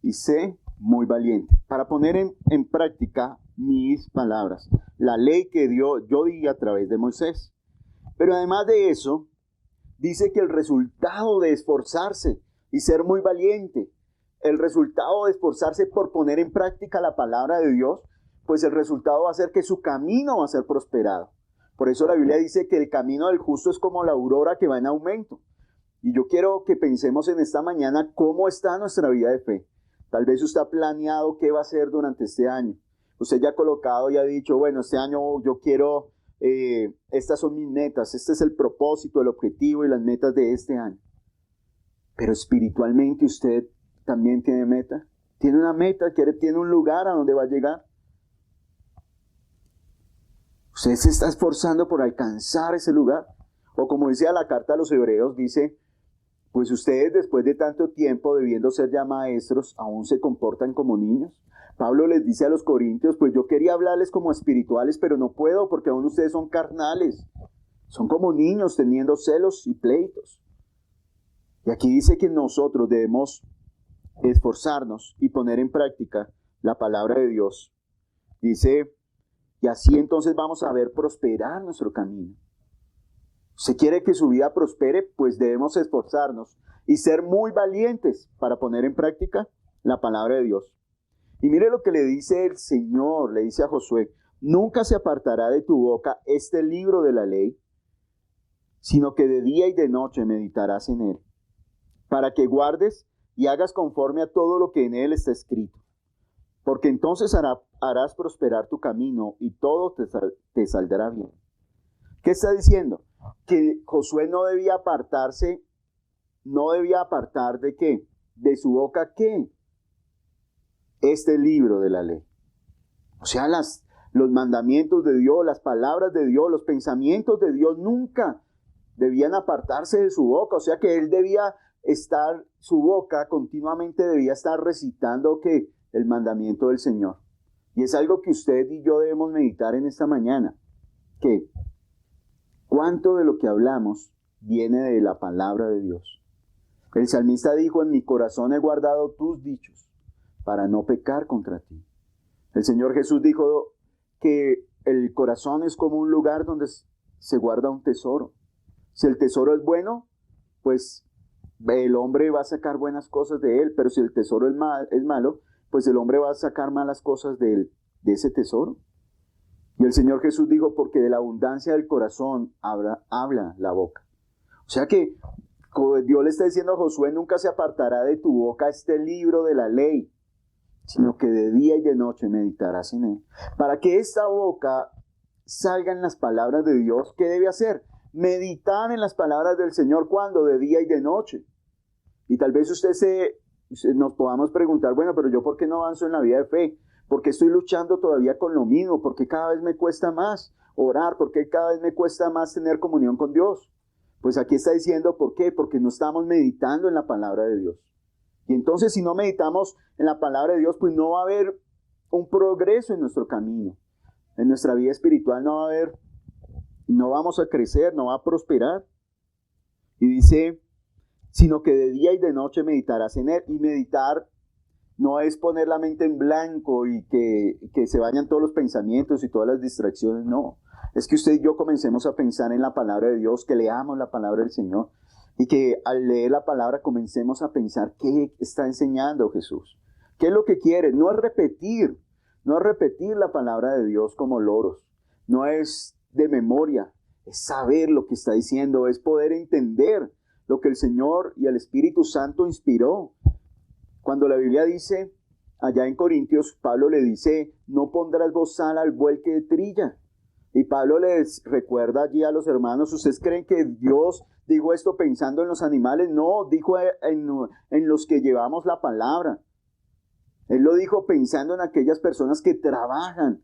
y sé muy valiente para poner en práctica mis palabras, la ley que yo di a través de Moisés. Pero además de eso, dice que el resultado de esforzarse y ser muy valiente, el resultado de esforzarse por poner en práctica la palabra de Dios, pues el resultado va a ser que su camino va a ser prosperado. Por eso la Biblia dice que el camino del justo es como la aurora que va en aumento. Y yo quiero que pensemos en esta mañana cómo está nuestra vida de fe. Tal vez usted ha planeado qué va a hacer durante este año. Usted ya ha colocado y ha dicho, bueno, este año yo quiero, estas son mis metas, este es el propósito, el objetivo y las metas de este año. Pero espiritualmente usted también tiene meta. Tiene una meta, tiene un lugar a donde va a llegar. Usted se está esforzando por alcanzar ese lugar. O como dice la carta a los Hebreos, dice, pues ustedes después de tanto tiempo debiendo ser ya maestros, aún se comportan como niños. Pablo les dice a los corintios, pues yo quería hablarles como espirituales, pero no puedo porque aún ustedes son carnales. Son como niños teniendo celos y pleitos. Y aquí dice que nosotros debemos esforzarnos y poner en práctica la palabra de Dios. Dice, y así entonces vamos a ver prosperar nuestro camino. Si quiere que su vida prospere, pues debemos esforzarnos y ser muy valientes para poner en práctica la palabra de Dios. Y mire lo que le dice el Señor, le dice a Josué, nunca se apartará de tu boca este libro de la ley, sino que de día y de noche meditarás en él, para que guardes y hagas conforme a todo lo que en él está escrito. Porque entonces harás prosperar tu camino y todo te saldrá bien. ¿Qué está diciendo? Que Josué no debía apartar de ¿qué? De su boca, ¿qué? Este libro de la ley. O sea, los mandamientos de Dios, las palabras de Dios, los pensamientos de Dios nunca debían apartarse de su boca. O sea que él su boca continuamente debía estar recitando ¿qué? El mandamiento del Señor. Y es algo que usted y yo debemos meditar en esta mañana. que cuánto de lo que hablamos viene de la palabra de Dios. El salmista dijo, en mi corazón he guardado tus dichos para no pecar contra ti. El Señor Jesús dijo que el corazón es como un lugar donde se guarda un tesoro. Si el tesoro es bueno, pues el hombre va a sacar buenas cosas de él, pero si el tesoro es malo, pues el hombre va a sacar malas cosas de ese tesoro. Y el Señor Jesús dijo, porque de la abundancia del corazón habla la boca. O sea que Dios le está diciendo a Josué, nunca se apartará de tu boca este libro de la ley, sino que de día y de noche meditarás en él. Para que esta boca salgan las palabras de Dios, ¿qué debe hacer? Meditar en las palabras del Señor, ¿cuándo? De día y de noche. Y tal vez nos podamos preguntar, bueno, pero yo ¿por qué no avanzo en la vida de fe? ¿Por qué estoy luchando todavía con lo mismo? ¿Por qué cada vez me cuesta más orar? ¿Por qué cada vez me cuesta más tener comunión con Dios? Pues aquí está diciendo, ¿por qué? Porque no estamos meditando en la palabra de Dios. Y entonces si no meditamos en la palabra de Dios, pues no va a haber un progreso en nuestro camino. En nuestra vida espiritual no va a haber, no vamos a crecer, no va a prosperar. Y dice, sino que de día y de noche meditarás en él. Y meditar no es poner la mente en blanco y que se vayan todos los pensamientos y todas las distracciones, no. Es que usted y yo comencemos a pensar en la palabra de Dios, que leamos la palabra del Señor. Y que al leer la palabra comencemos a pensar qué está enseñando Jesús. ¿Qué es lo que quiere? No es repetir la palabra de Dios como loros. No es de memoria, es saber lo que está diciendo, es poder entender lo que el Señor y el Espíritu Santo inspiró. Cuando la Biblia dice, allá en Corintios, Pablo le dice, no pondrás bozal al buey que trilla. Y Pablo les recuerda allí a los hermanos, ¿ustedes creen que Dios dijo esto pensando en los animales? No, dijo en los que llevamos la palabra. Él lo dijo pensando en aquellas personas que trabajan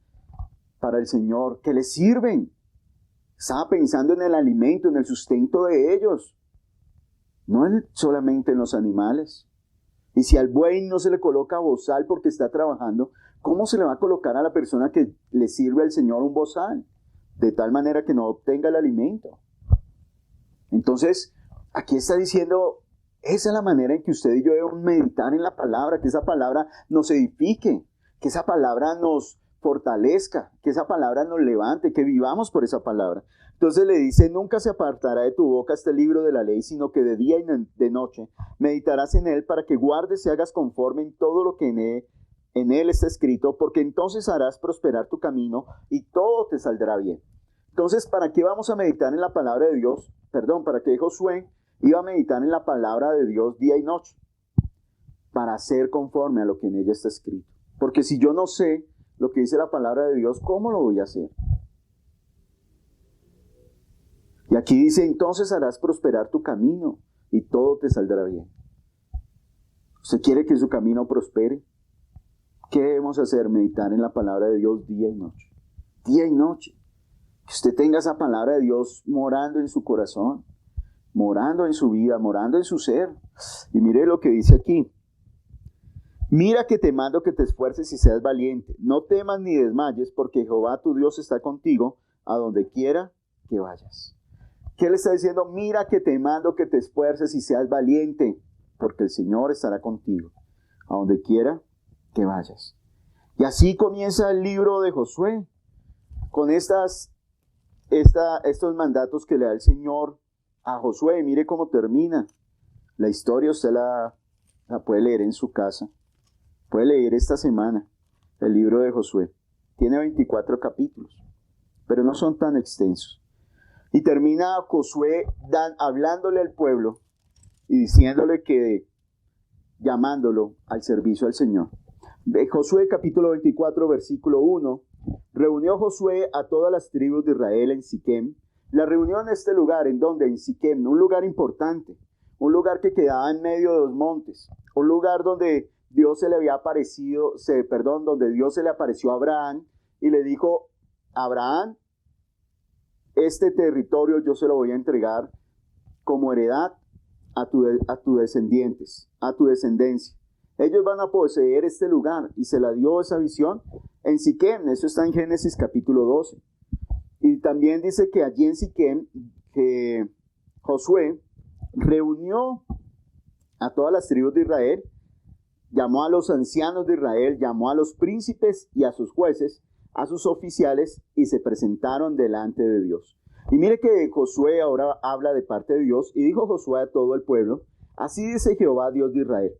para el Señor, que les sirven. Estaba pensando en el alimento, en el sustento de ellos, no solamente en los animales. Y si al buey no se le coloca bozal porque está trabajando, ¿cómo se le va a colocar a la persona que le sirve al Señor un bozal? De tal manera que no obtenga el alimento. Entonces, aquí está diciendo, esa es la manera en que usted y yo debemos meditar en la palabra, que esa palabra nos edifique, que esa palabra nos fortalezca, que esa palabra nos levante, que vivamos por esa palabra. Entonces le dice, nunca se apartará de tu boca este libro de la ley, sino que de día y de noche meditarás en él para que guardes y hagas conforme en todo lo que en él está escrito, porque entonces harás prosperar tu camino y todo te saldrá bien. Entonces, ¿para qué vamos a meditar en la palabra de Dios? ¿Para qué Josué iba a meditar en la palabra de Dios día y noche? Para hacer conforme a lo que en ella está escrito. Porque si yo no sé lo que dice la palabra de Dios, ¿cómo lo voy a hacer? Y aquí dice, entonces harás prosperar tu camino y todo te saldrá bien. ¿Usted quiere que su camino prospere? ¿Qué debemos hacer? Meditar en la palabra de Dios día y noche. Día y noche. Que usted tenga esa palabra de Dios morando en su corazón, morando en su vida, morando en su ser. Y mire lo que dice aquí. Mira que te mando que te esfuerces y seas valiente. No temas ni desmayes, porque Jehová tu Dios está contigo a donde quiera que vayas. ¿Qué le está diciendo? Mira que te mando que te esfuerces y seas valiente, porque el Señor estará contigo a donde quiera que vayas. Y así comienza el libro de Josué, con estos mandatos que le da el Señor a Josué. Mire cómo termina la historia. Usted la puede leer en su casa, puede leer esta semana el libro de Josué. Tiene 24 capítulos, pero no son tan extensos. Y termina Josué hablándole al pueblo y diciéndole llamándolo al servicio al Señor. De Josué capítulo 24, versículo 1. Reunió Josué a todas las tribus de Israel en Siquem. La reunió en este lugar, ¿en dónde? En Siquem, un lugar importante, un lugar que quedaba en medio de los montes, un lugar donde Dios se le había aparecido, donde Dios se le apareció a Abraham y le dijo, Abraham, este territorio yo se lo voy a entregar como heredad a tus descendientes, a tu descendencia. Ellos van a poseer este lugar y se la dio esa visión en Siquem. Eso está en Génesis capítulo 12. Y también dice que allí en Siquem, que Josué reunió a todas las tribus de Israel, llamó a los ancianos de Israel, llamó a los príncipes y a sus jueces, a sus oficiales, y se presentaron delante de Dios. Y mire que Josué ahora habla de parte de Dios, y dijo Josué a todo el pueblo: así dice Jehová, Dios de Israel: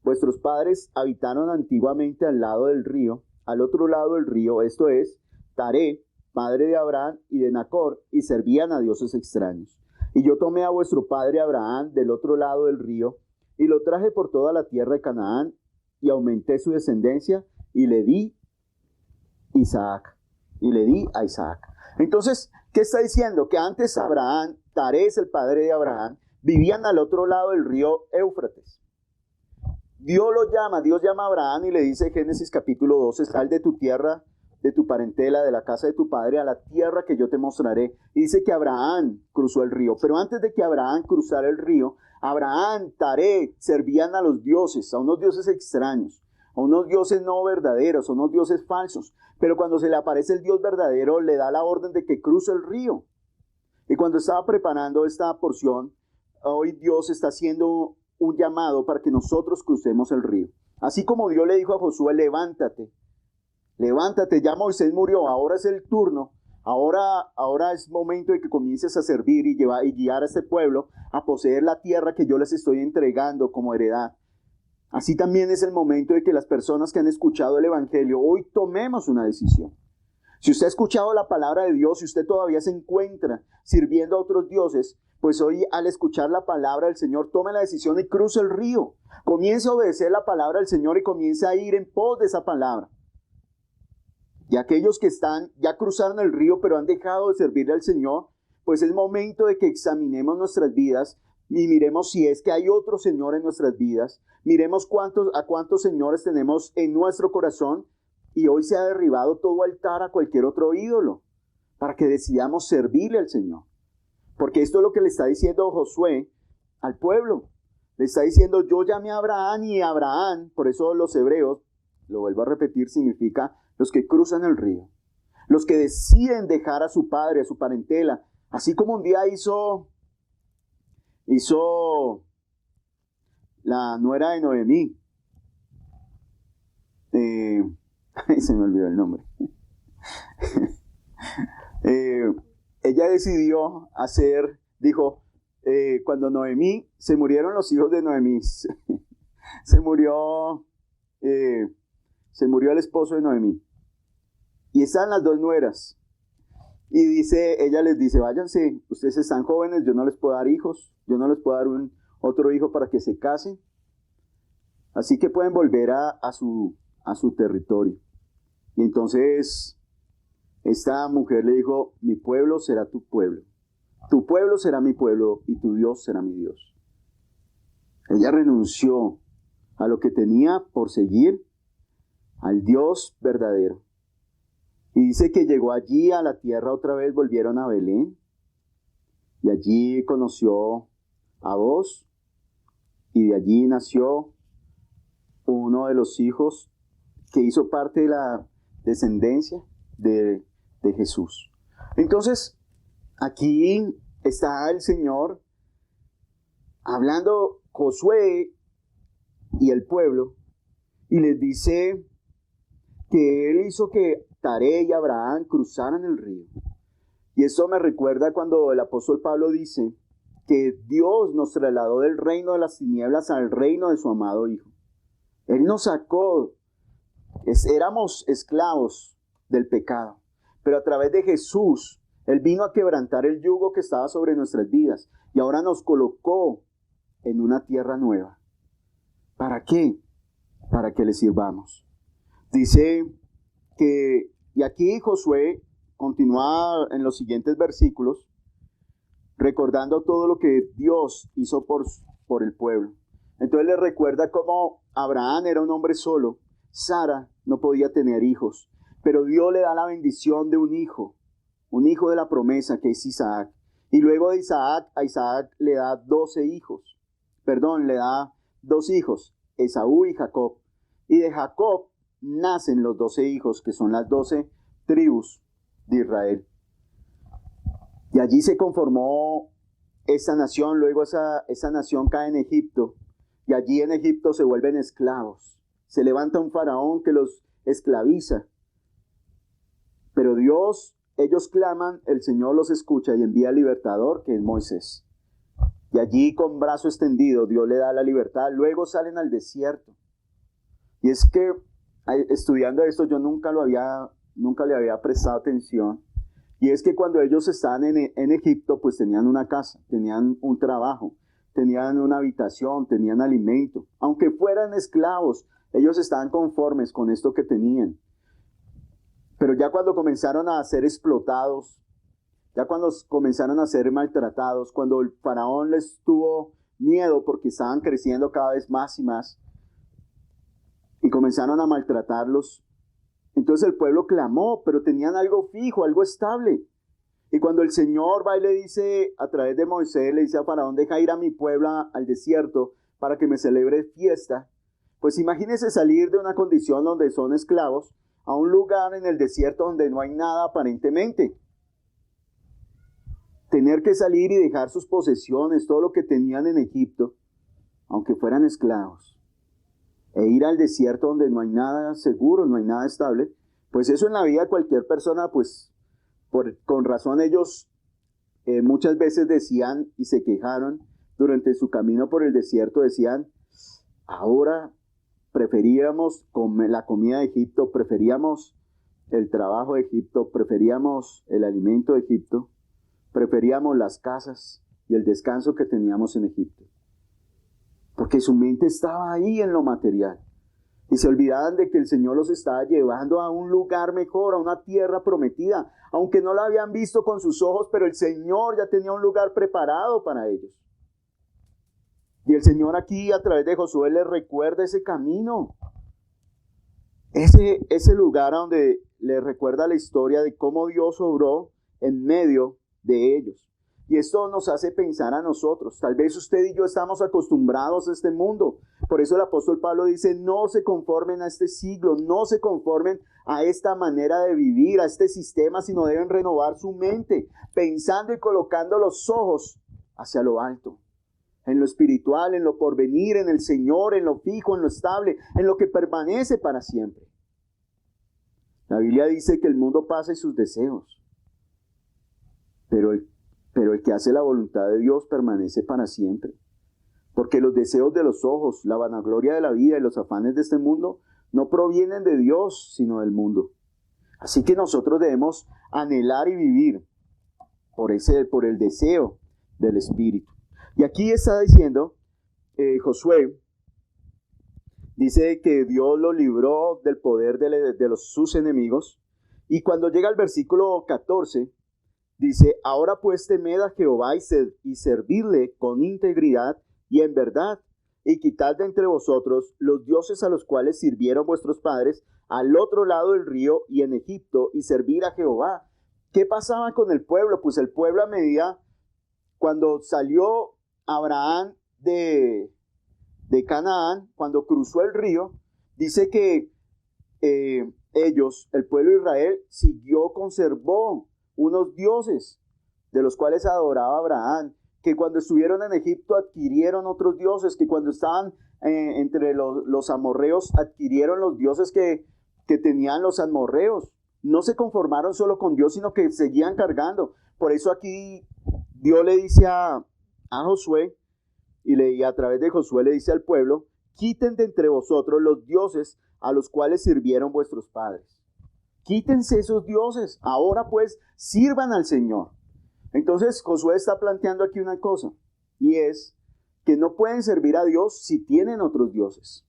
vuestros padres habitaron antiguamente al lado del río, al otro lado del río, esto es, Taré, padre de Abraham y de Nacor, y servían a dioses extraños. Y yo tomé a vuestro padre Abraham del otro lado del río, y lo traje por toda la tierra de Canaán, y aumenté su descendencia, y le di a Isaac. Entonces, ¿qué está diciendo? Que antes Abraham, Taré es el padre de Abraham, vivían al otro lado del río Éufrates. Dios llama a Abraham y le dice, Génesis capítulo 12, sal de tu tierra, de tu parentela, de la casa de tu padre, a la tierra que yo te mostraré. Y dice que Abraham cruzó el río. Pero antes de que Abraham cruzara el río, Abraham, Taré, servían a los dioses, a unos dioses extraños, a unos dioses no verdaderos, a unos dioses falsos. Pero cuando se le aparece el Dios verdadero, le da la orden de que cruce el río. Y cuando estaba preparando esta porción, hoy Dios está haciendo un llamado para que nosotros crucemos el río. Así como Dios le dijo a Josué, levántate, ya Moisés murió, ahora es el turno, ahora es momento de que comiences a servir y guiar a este pueblo a poseer la tierra que yo les estoy entregando como heredad. Así también es el momento de que las personas que han escuchado el evangelio, hoy tomemos una decisión. Si usted ha escuchado la palabra de Dios y usted todavía se encuentra sirviendo a otros dioses, pues hoy al escuchar la palabra del Señor, tome la decisión y cruce el río. Comience a obedecer la palabra del Señor y comience a ir en pos de esa palabra. Y aquellos que ya cruzaron el río pero han dejado de servirle al Señor, pues es momento de que examinemos nuestras vidas y miremos si es que hay otro Señor en nuestras vidas. Miremos a cuántos señores tenemos en nuestro corazón, y hoy se ha derribado todo altar a cualquier otro ídolo para que decidamos servirle al Señor. Porque esto es lo que le está diciendo Josué al pueblo. Le está diciendo, yo llamé a Abraham, y Abraham, por eso los hebreos, lo vuelvo a repetir, significa los que cruzan el río. Los que deciden dejar a su padre, a su parentela. Así como un día hizo la nuera de Noemí. Se me olvidó el nombre. Ella decidió cuando Noemí, se murieron los hijos de Noemí, se murió el esposo de Noemí, y están las dos nueras, y ella les dice, váyanse, ustedes están jóvenes, yo no les puedo dar hijos, yo no les puedo dar otro hijo para que se casen, así que pueden volver a su territorio. Y entonces esta mujer le dijo, mi pueblo será tu pueblo será mi pueblo, y tu Dios será mi Dios. Ella renunció a lo que tenía por seguir al Dios verdadero. Y dice que llegó allí a la tierra otra vez, volvieron a Belén, y allí conoció a Booz, y de allí nació uno de los hijos que hizo parte de la descendencia de Jesús. Entonces, aquí está el Señor hablando Josué y el pueblo, y les dice que Él hizo que Taré y Abraham cruzaran el río. Y esto me recuerda cuando el apóstol Pablo dice que Dios nos trasladó del reino de las tinieblas al reino de su amado Hijo. Él nos sacó, éramos esclavos del pecado, pero a través de Jesús, Él vino a quebrantar el yugo que estaba sobre nuestras vidas, y ahora nos colocó en una tierra nueva. ¿Para qué? Para que le sirvamos. Dice que, y aquí Josué continúa en los siguientes versículos, recordando todo lo que Dios hizo por el pueblo. Entonces le recuerda cómo Abraham era un hombre solo, Sara no podía tener hijos, pero Dios le da la bendición de un hijo de la promesa, que es Isaac. Y luego de Isaac, a Isaac le da 12 hijos. Le da 2 hijos, Esaú y Jacob. Y de Jacob nacen los 12 hijos, que son las 12 tribus de Israel. Y allí se conformó esa nación, luego esa nación cae en Egipto, y allí en Egipto se vuelven esclavos. Se levanta un faraón que los esclaviza. Pero ellos claman, el Señor los escucha y envía al libertador, que es Moisés. Y allí con brazo extendido Dios le da la libertad. Luego salen al desierto. Y es que estudiando esto yo nunca le había prestado atención. Y es que cuando ellos estaban en Egipto, pues tenían una casa, tenían un trabajo, tenían una habitación, tenían alimento. Aunque fueran esclavos, ellos estaban conformes con esto que tenían. Pero ya cuando comenzaron a ser explotados, ya cuando comenzaron a ser maltratados, cuando el faraón les tuvo miedo porque estaban creciendo cada vez más y más, y comenzaron a maltratarlos, entonces el pueblo clamó, pero tenían algo fijo, algo estable. Y cuando el Señor va y le dice, a través de Moisés, le dice a Faraón, deja ir a mi pueblo al desierto para que me celebre fiesta. Pues imagínense salir de una condición donde son esclavos a un lugar en el desierto donde no hay nada aparentemente. Tener que salir y dejar sus posesiones, todo lo que tenían en Egipto, aunque fueran esclavos, e ir al desierto donde no hay nada seguro, no hay nada estable, pues eso en la vida de cualquier persona, pues con razón ellos muchas veces decían y se quejaron durante su camino por el desierto, decían, ahora preferíamos la comida de Egipto, preferíamos el trabajo de Egipto, preferíamos el alimento de Egipto, preferíamos las casas y el descanso que teníamos en Egipto. Porque su mente estaba ahí en lo material. Y se olvidaban de que el Señor los estaba llevando a un lugar mejor, a una tierra prometida. Aunque no la habían visto con sus ojos, pero el Señor ya tenía un lugar preparado para ellos. Y el Señor aquí a través de Josué les recuerda ese camino. Ese lugar a donde les recuerda la historia de cómo Dios obró en medio de ellos. Y esto nos hace pensar a nosotros. Tal vez usted y yo estamos acostumbrados a este mundo. Por eso el apóstol Pablo dice, no se conformen a este siglo, no se conformen a esta manera de vivir, a este sistema, sino deben renovar su mente, pensando y colocando los ojos hacia lo alto, en lo espiritual, en lo porvenir, en el Señor, en lo fijo, en lo estable, en lo que permanece para siempre. La Biblia dice que el mundo pasa y sus deseos, pero el que hace la voluntad de Dios permanece para siempre. Porque los deseos de los ojos, la vanagloria de la vida y los afanes de este mundo no provienen de Dios, sino del mundo. Así que nosotros debemos anhelar y vivir por el deseo del Espíritu. Y aquí está diciendo Josué, dice que Dios lo libró del poder de sus enemigos. Y cuando llega al versículo 14, dice, ahora pues temed a Jehová y servidle con integridad y en verdad, y quitad de entre vosotros los dioses a los cuales sirvieron vuestros padres al otro lado del río y en Egipto, y servir a Jehová. ¿Qué pasaba con el pueblo? Pues el pueblo a medida, cuando salió Abraham de Canaán, cuando cruzó el río, dice que el pueblo de Israel conservó unos dioses de los cuales adoraba Abraham, que cuando estuvieron en Egipto adquirieron otros dioses, que cuando estaban entre los amorreos adquirieron los dioses que tenían los amorreos. No se conformaron solo con Dios, sino que seguían cargando. Por eso aquí Dios le dice a Josué, y a través de Josué le dice al pueblo, quiten de entre vosotros los dioses a los cuales sirvieron vuestros padres. Quítense esos dioses, ahora pues sirvan al Señor. Entonces Josué está planteando aquí una cosa, y es que no pueden servir a Dios si tienen otros dioses.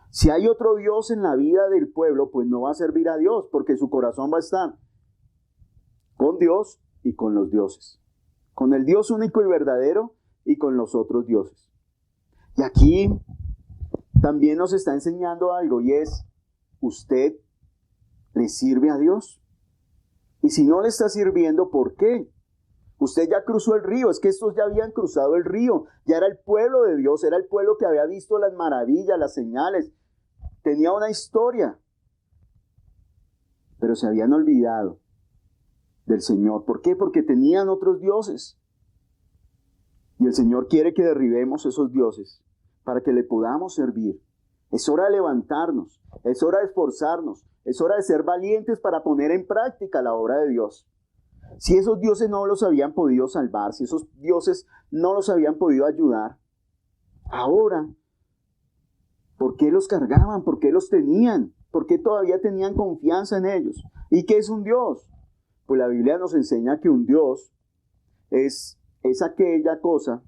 Si hay otro Dios en la vida del pueblo, pues no va a servir a Dios, porque su corazón va a estar con Dios y con los dioses. Con el Dios único y verdadero y con los otros dioses. Y aquí también nos está enseñando algo, y es, ¿usted le sirve a Dios? Y si no le está sirviendo, ¿por qué? Usted ya cruzó el río, es que estos ya habían cruzado el río, ya era el pueblo de Dios, era el pueblo que había visto las maravillas, las señales, tenía una historia, pero se habían olvidado del Señor. ¿Por qué? Porque tenían otros dioses. Y el Señor quiere que derribemos esos dioses para que le podamos servir. Es hora de levantarnos, es hora de esforzarnos, es hora de ser valientes para poner en práctica la obra de Dios. Si esos dioses no los habían podido salvar, si esos dioses no los habían podido ayudar, ahora, ¿por qué los cargaban? ¿Por qué los tenían? ¿Por qué todavía tenían confianza en ellos? ¿Y qué es un Dios? Pues la Biblia nos enseña que un Dios es aquella cosa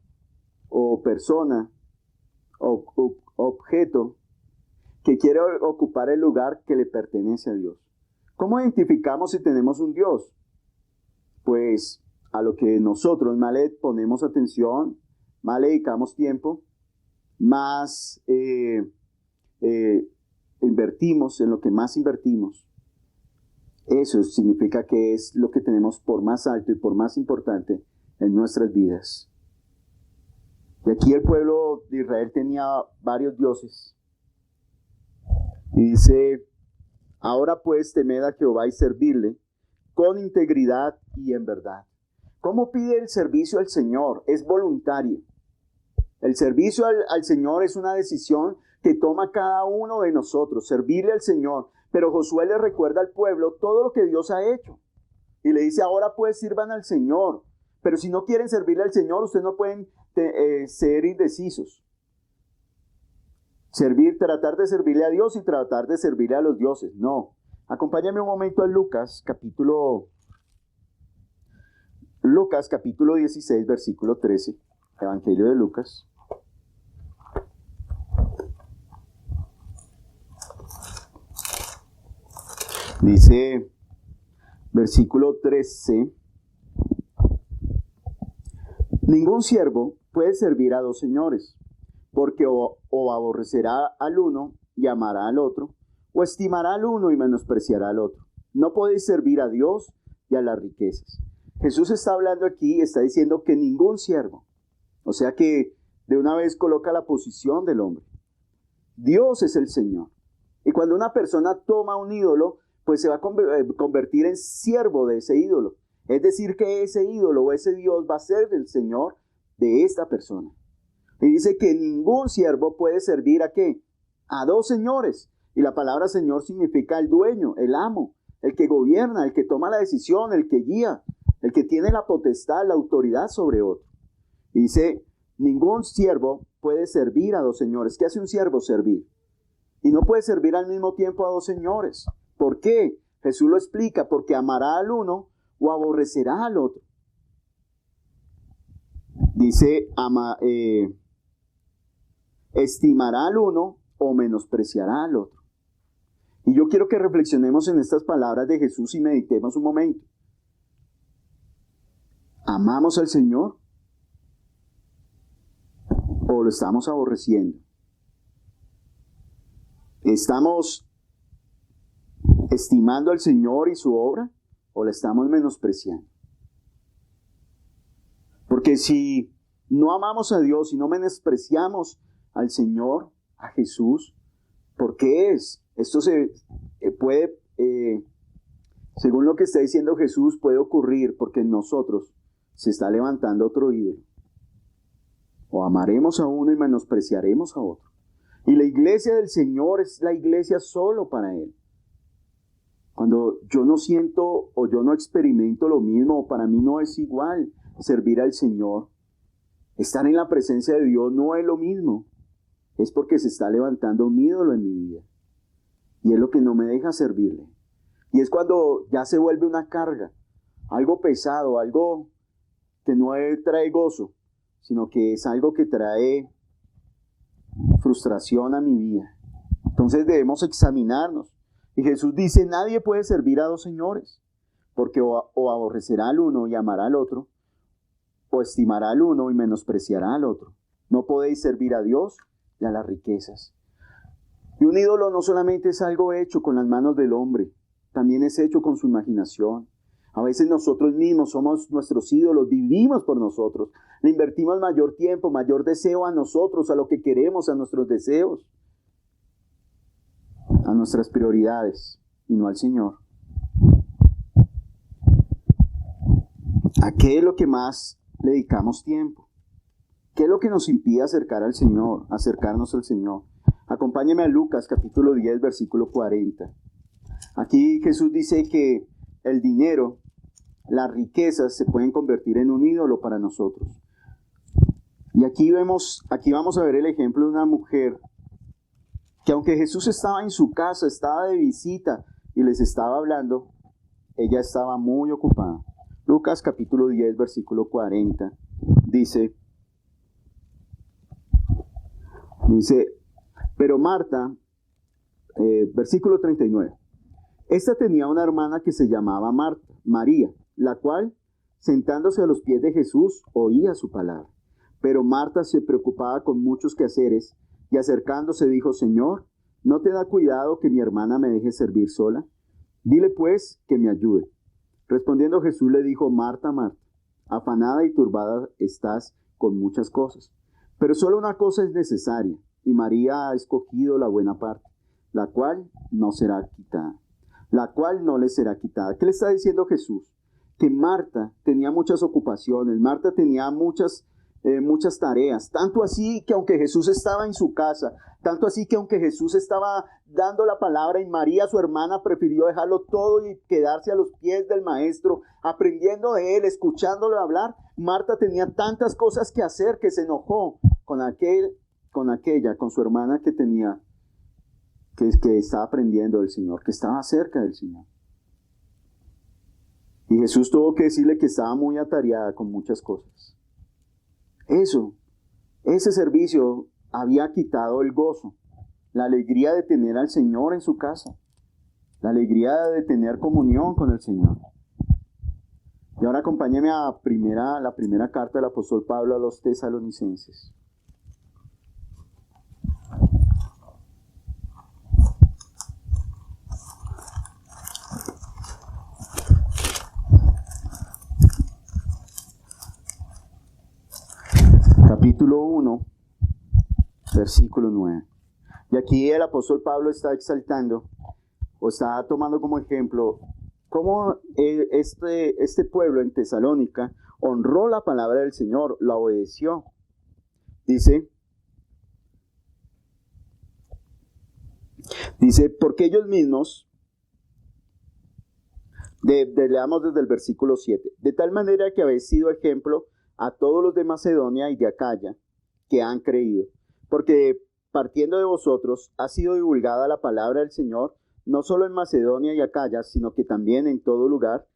o persona o objeto que quiere ocupar el lugar que le pertenece a Dios. ¿Cómo identificamos si tenemos un Dios? Pues a lo que nosotros más le ponemos atención, más le dedicamos tiempo, más invertimos, en lo que más invertimos. Eso significa que es lo que tenemos por más alto y por más importante en nuestras vidas. Y aquí el pueblo de Israel tenía varios dioses. Y dice, ahora pues temed a Jehová y servirle con integridad y en verdad. ¿Cómo pide el servicio al Señor? Es voluntario. El servicio al Señor es una decisión que toma cada uno de nosotros, servirle al Señor. Pero Josué le recuerda al pueblo todo lo que Dios ha hecho. Y le dice, ahora pues sirvan al Señor. Pero si no quieren servirle al Señor, ustedes no pueden ser indecisos. Tratar de servirle a Dios y tratar de servirle a los dioses. No. Acompáñame un momento a Lucas capítulo 16, versículo 13. Evangelio de Lucas. Dice, versículo 13, ningún siervo puede servir a dos señores, porque o aborrecerá al uno y amará al otro, o estimará al uno y menospreciará al otro. No podéis servir a Dios y a las riquezas. Jesús está hablando aquí, está diciendo que ningún siervo, o sea que de una vez coloca la posición del hombre. Dios es el Señor. Y cuando una persona toma un ídolo, pues se va a convertir en siervo de ese ídolo. Es decir, que ese ídolo o ese Dios va a ser el Señor de esta persona. Y dice que ningún siervo puede servir ¿a qué? A dos señores. Y la palabra Señor significa el dueño, el amo, el que gobierna, el que toma la decisión, el que guía, el que tiene la potestad, la autoridad sobre otro. Y dice, ningún siervo puede servir a dos señores. ¿Qué hace un siervo? Servir. Y no puede servir al mismo tiempo a dos señores. ¿Por qué? Jesús lo explica, porque amará al uno o aborrecerá al otro. Dice, estimará al uno o menospreciará al otro. Y yo quiero que reflexionemos en estas palabras de Jesús y meditemos un momento. ¿Amamos al Señor o lo estamos aborreciendo? ¿Estamos estimando al Señor y su obra o la estamos menospreciando? Porque si no amamos a Dios y no menospreciamos al Señor, a Jesús, ¿por qué es? Esto se puede, según lo que está diciendo Jesús, puede ocurrir porque en nosotros se está levantando otro ídolo. O amaremos a uno y menospreciaremos a otro. Y la iglesia del Señor es la iglesia solo para Él. Cuando yo no siento o yo no experimento lo mismo, o para mí no es igual servir al Señor, estar en la presencia de Dios no es lo mismo. Es porque se está levantando un ídolo en mi vida. Y es lo que no me deja servirle. Y es cuando ya se vuelve una carga, algo pesado, algo que no trae gozo, sino que es algo que trae frustración a mi vida. Entonces debemos examinarnos. Y Jesús dice, nadie puede servir a dos señores, porque o aborrecerá al uno y amará al otro, o estimará al uno y menospreciará al otro. No podéis servir a Dios y a las riquezas. Y un ídolo no solamente es algo hecho con las manos del hombre, también es hecho con su imaginación. A veces nosotros mismos somos nuestros ídolos, vivimos por nosotros, le invertimos mayor tiempo, mayor deseo a nosotros, a lo que queremos, a nuestros deseos, a nuestras prioridades y no al Señor. ¿A qué es lo que más le dedicamos tiempo? ¿Qué es lo que nos impide acercarnos al Señor? Acompáñeme a Lucas capítulo 10, versículo 40. Aquí Jesús dice que el dinero, las riquezas se pueden convertir en un ídolo para nosotros. Y aquí vamos a ver el ejemplo de una mujer que aunque Jesús estaba en su casa, estaba de visita y les estaba hablando, ella estaba muy ocupada. Lucas capítulo 10, versículo 40, dice, pero Marta, versículo 39, esta tenía una hermana que se llamaba María, la cual, sentándose a los pies de Jesús, oía su palabra. Pero Marta se preocupaba con muchos quehaceres y acercándose dijo, Señor, ¿no te da cuidado que mi hermana me deje servir sola? Dile pues que me ayude. Respondiendo Jesús le dijo, Marta, Marta, afanada y turbada estás con muchas cosas, pero solo una cosa es necesaria, y María ha escogido la buena parte, la cual no le será quitada. ¿Qué le está diciendo Jesús? Que Marta tenía muchas ocupaciones, Marta tenía muchas tareas, tanto así que aunque Jesús estaba en su casa, tanto así que aunque Jesús estaba dando la palabra y María, su hermana, prefirió dejarlo todo y quedarse a los pies del maestro, aprendiendo de él, escuchándolo hablar, Marta tenía tantas cosas que hacer que se enojó con su hermana que tenía, que estaba aprendiendo del Señor, que estaba cerca del Señor. Y Jesús tuvo que decirle que estaba muy atareada con muchas cosas. Ese servicio había quitado el gozo, la alegría de tener al Señor en su casa, la alegría de tener comunión con el Señor. Y ahora acompáñeme a la primera carta del apóstol Pablo a los tesalonicenses. Capítulo 1, versículo 9. Y aquí el apóstol Pablo está exaltando, o está tomando como ejemplo, cómo este pueblo en Tesalónica honró la palabra del Señor, la obedeció. Dice, porque ellos mismos, leamos desde el versículo 7, de tal manera que habéis sido ejemplo a todos los de Macedonia y de Acaya que han creído, porque partiendo de vosotros ha sido divulgada la palabra del Señor, no solo en Macedonia y Acaya, sino que también en todo lugar.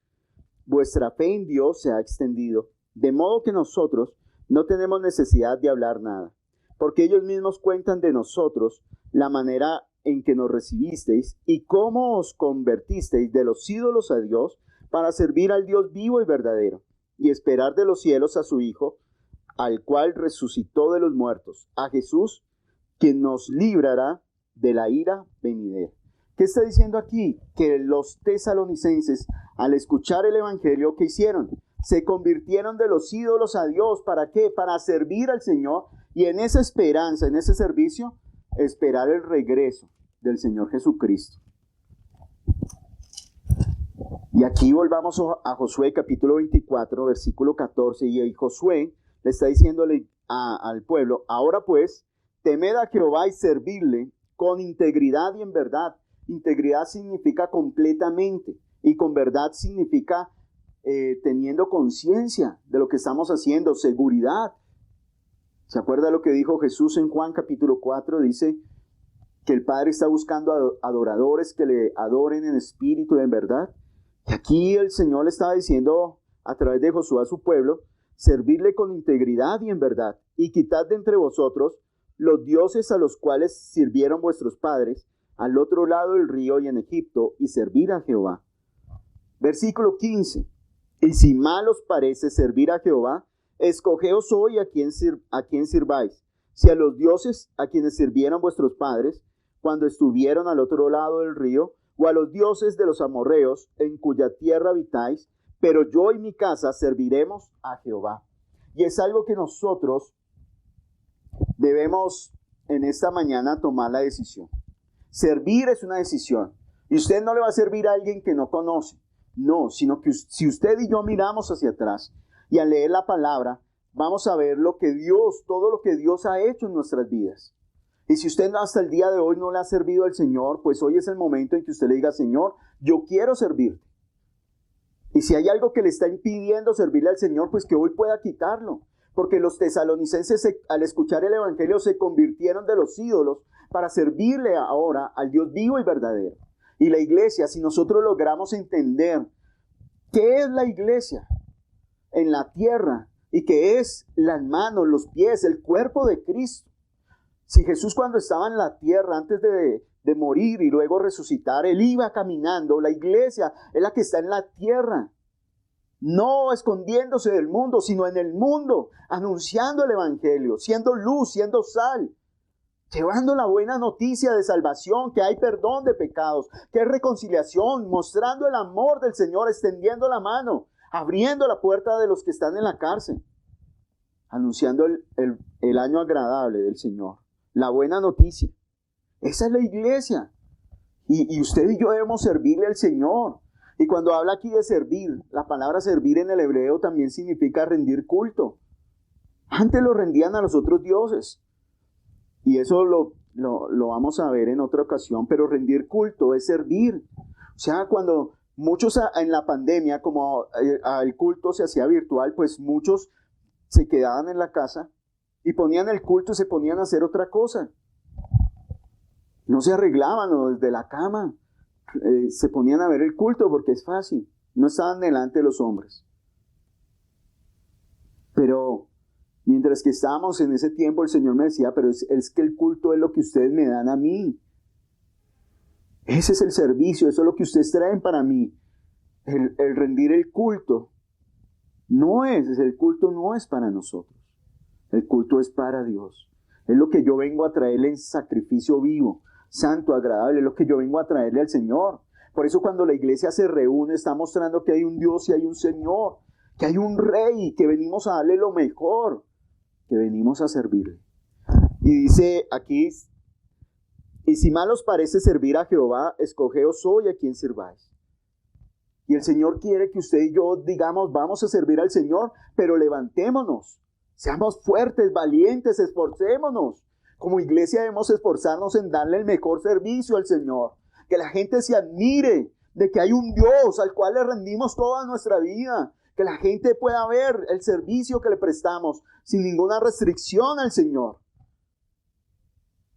Vuestra fe en Dios se ha extendido, de modo que nosotros no tenemos necesidad de hablar nada, porque ellos mismos cuentan de nosotros la manera en que nos recibisteis y cómo os convertisteis de los ídolos a Dios para servir al Dios vivo y verdadero, y esperar de los cielos a su Hijo, al cual resucitó de los muertos, a Jesús, quien nos librará de la ira venidera. ¿Qué está diciendo aquí? Que los tesalonicenses, al escuchar el evangelio, ¿qué hicieron? Se convirtieron de los ídolos a Dios. ¿Para qué? Para servir al Señor, y en esa esperanza, en ese servicio, esperar el regreso del Señor Jesucristo. Y aquí volvamos a Josué capítulo 24, versículo 14, y ahí Josué le está diciéndole al pueblo, ahora pues, temed a Jehová y servirle con integridad y en verdad. Integridad significa completamente, y con verdad significa teniendo conciencia de lo que estamos haciendo, seguridad. ¿Se acuerda lo que dijo Jesús en Juan capítulo 4? Dice que el Padre está buscando adoradores que le adoren en espíritu y en verdad. Y aquí el Señor le estaba diciendo a través de Josué a su pueblo, servirle con integridad y en verdad, y quitad de entre vosotros los dioses a los cuales sirvieron vuestros padres al otro lado del río y en Egipto, y servir a Jehová. Versículo 15. Y si mal os parece servir a Jehová, escogeos hoy a quién sirváis, si a los dioses a quienes sirvieron vuestros padres cuando estuvieron al otro lado del río, o a los dioses de los amorreos en cuya tierra habitáis, pero yo y mi casa serviremos a Jehová. Y es algo que nosotros debemos en esta mañana tomar la decisión. Servir es una decisión. Y usted no le va a servir a alguien que no conoce. No, sino que si usted y yo miramos hacia atrás y al leer la palabra, vamos a ver todo lo que Dios ha hecho en nuestras vidas. Y si usted hasta el día de hoy no le ha servido al Señor, pues hoy es el momento en que usted le diga, Señor, yo quiero servirte. Y si hay algo que le está impidiendo servirle al Señor, pues que hoy pueda quitarlo. Porque los tesalonicenses al escuchar el Evangelio se convirtieron de los ídolos para servirle ahora al Dios vivo y verdadero. Y la iglesia, si nosotros logramos entender qué es la iglesia en la tierra y qué es las manos, los pies, el cuerpo de Cristo. Si Jesús cuando estaba en la tierra, antes de morir y luego resucitar, Él iba caminando, la iglesia es la que está en la tierra. No escondiéndose del mundo, sino en el mundo, anunciando el Evangelio, siendo luz, siendo sal, llevando la buena noticia de salvación, que hay perdón de pecados, que hay reconciliación, mostrando el amor del Señor, extendiendo la mano, abriendo la puerta de los que están en la cárcel, anunciando el año agradable del Señor, la buena noticia. Esa es la iglesia. Y usted y yo debemos servirle al Señor. Y cuando habla aquí de servir, la palabra servir en el hebreo también significa rendir culto. Antes lo rendían a los otros dioses. Y eso lo vamos a ver en otra ocasión. Pero rendir culto es servir. O sea, cuando muchos en la pandemia, como el culto se hacía virtual, pues muchos se quedaban en la casa y ponían el culto y se ponían a hacer otra cosa. No se arreglaban o desde la cama. Se ponían a ver el culto porque es fácil. No estaban delante de los hombres. Pero mientras que estábamos en ese tiempo, el Señor me decía, pero es que el culto es lo que ustedes me dan a mí. Ese es el servicio, eso es lo que ustedes traen para mí. El rendir el culto el culto no es para nosotros. El culto es para Dios. Es lo que yo vengo a traerle en sacrificio vivo, santo, agradable, es lo que yo vengo a traerle al Señor. Por eso cuando la iglesia se reúne está mostrando que hay un Dios y hay un Señor, que hay un Rey, que venimos a darle lo mejor, que venimos a servirle. Y dice aquí, y si mal os parece servir a Jehová, escogeos hoy a quien sirváis. Y el Señor quiere que usted y yo digamos, vamos a servir al Señor, pero levantémonos, seamos fuertes, valientes, esforcémonos. Como iglesia debemos esforzarnos en darle el mejor servicio al Señor. Que la gente se admire de que hay un Dios al cual le rendimos toda nuestra vida. Que la gente pueda ver el servicio que le prestamos sin ninguna restricción al Señor.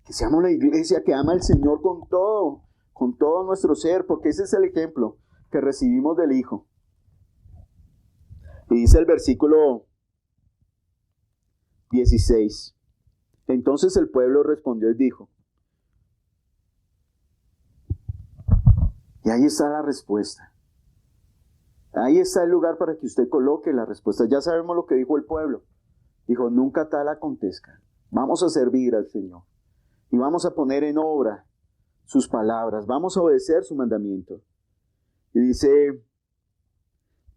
Que seamos la iglesia que ama al Señor con todo nuestro ser, porque ese es el ejemplo que recibimos del Hijo. Y dice el versículo 16. Entonces el pueblo respondió y dijo, y ahí está la respuesta. Ahí está el lugar para que usted coloque la respuesta. Ya sabemos lo que dijo el pueblo. Dijo, nunca tal acontezca. Vamos a servir al Señor. Y vamos a poner en obra sus palabras. Vamos a obedecer su mandamiento. Y dice,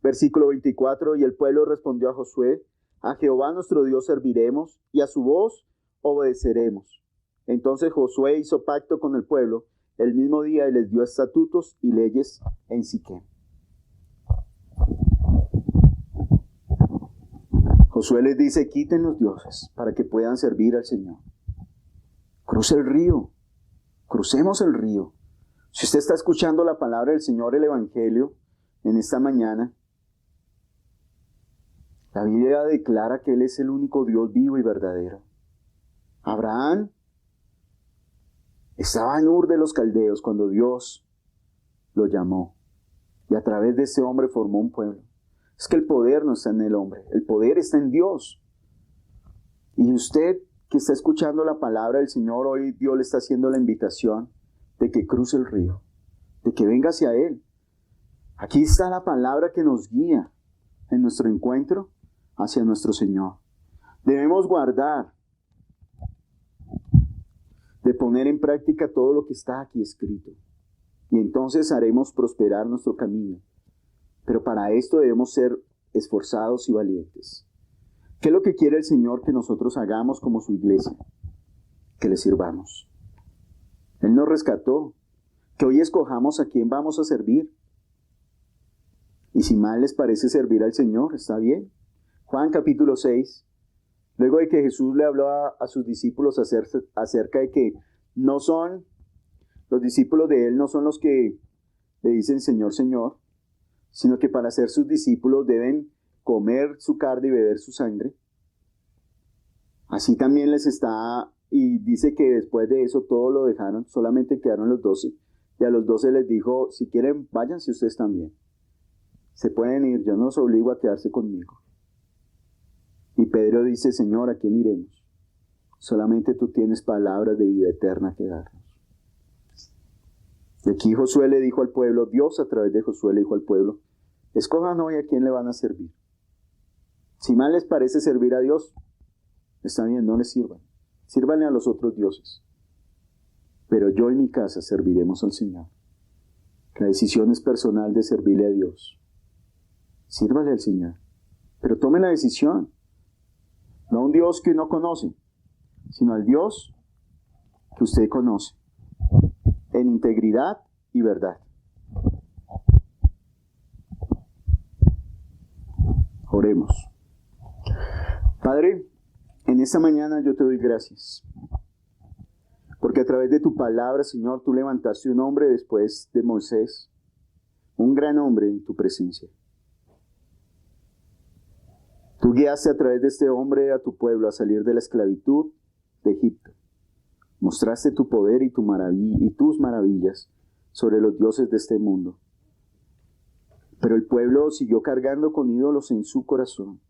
versículo 24, y el pueblo respondió a Josué, a Jehová nuestro Dios serviremos, y a su voz obedeceremos. Entonces Josué hizo pacto con el pueblo el mismo día y les dio estatutos y leyes en Siquem. Josué les dice, quiten los dioses para que puedan servir al Señor. Cruce el río, crucemos el río. Si usted está escuchando la palabra del Señor, el Evangelio, en esta mañana, la Biblia declara que Él es el único Dios vivo y verdadero. Abraham estaba en Ur de los Caldeos cuando Dios lo llamó. Y a través de ese hombre formó un pueblo. Es que el poder no está en el hombre, el poder está en Dios. Y usted que está escuchando la palabra del Señor, hoy Dios le está haciendo la invitación de que cruce el río, de que venga hacia Él. Aquí está la palabra que nos guía en nuestro encuentro hacia nuestro Señor. Debemos guardar, de poner en práctica todo lo que está aquí escrito. Y entonces haremos prosperar nuestro camino. Pero para esto debemos ser esforzados y valientes. ¿Qué es lo que quiere el Señor que nosotros hagamos como su iglesia? Que le sirvamos. Él nos rescató. Que hoy escojamos a quién vamos a servir. Y si mal les parece servir al Señor, está bien. Juan capítulo 6, luego de que Jesús le habló a sus discípulos acerca de que no son, los discípulos de Él no son los que le dicen Señor, Señor, sino que para ser sus discípulos deben comer su carne y beber su sangre. Así también les está, y dice que después de eso todo lo dejaron, solamente quedaron los 12. Y a los 12 les dijo, si quieren, váyanse ustedes también. Se pueden ir, yo no los obligo a quedarse conmigo. Y Pedro dice, Señor, ¿a quién iremos? Solamente tú tienes palabras de vida eterna que darnos. Y aquí Josué le dijo al pueblo, Dios a través de Josué le dijo al pueblo, escojan hoy a quién le van a servir. Si mal les parece servir a Dios, está bien, no les sirvan. Sírvanle a los otros dioses. Pero yo y mi casa serviremos al Señor. La decisión es personal de servirle a Dios. Sírvale al Señor. Pero tome la decisión. No a un Dios que no conoce, sino al Dios que usted conoce. En integridad y verdad. Oremos. Padre, en esta mañana yo te doy gracias. Porque a través de tu palabra, Señor, tú levantaste un hombre después de Moisés. Un gran hombre en tu presencia. Tú guiaste a través de este hombre a tu pueblo a salir de la esclavitud de Egipto. Mostraste tu poder y tus maravillas sobre los dioses de este mundo. Pero el pueblo siguió cargando con ídolos en su corazón.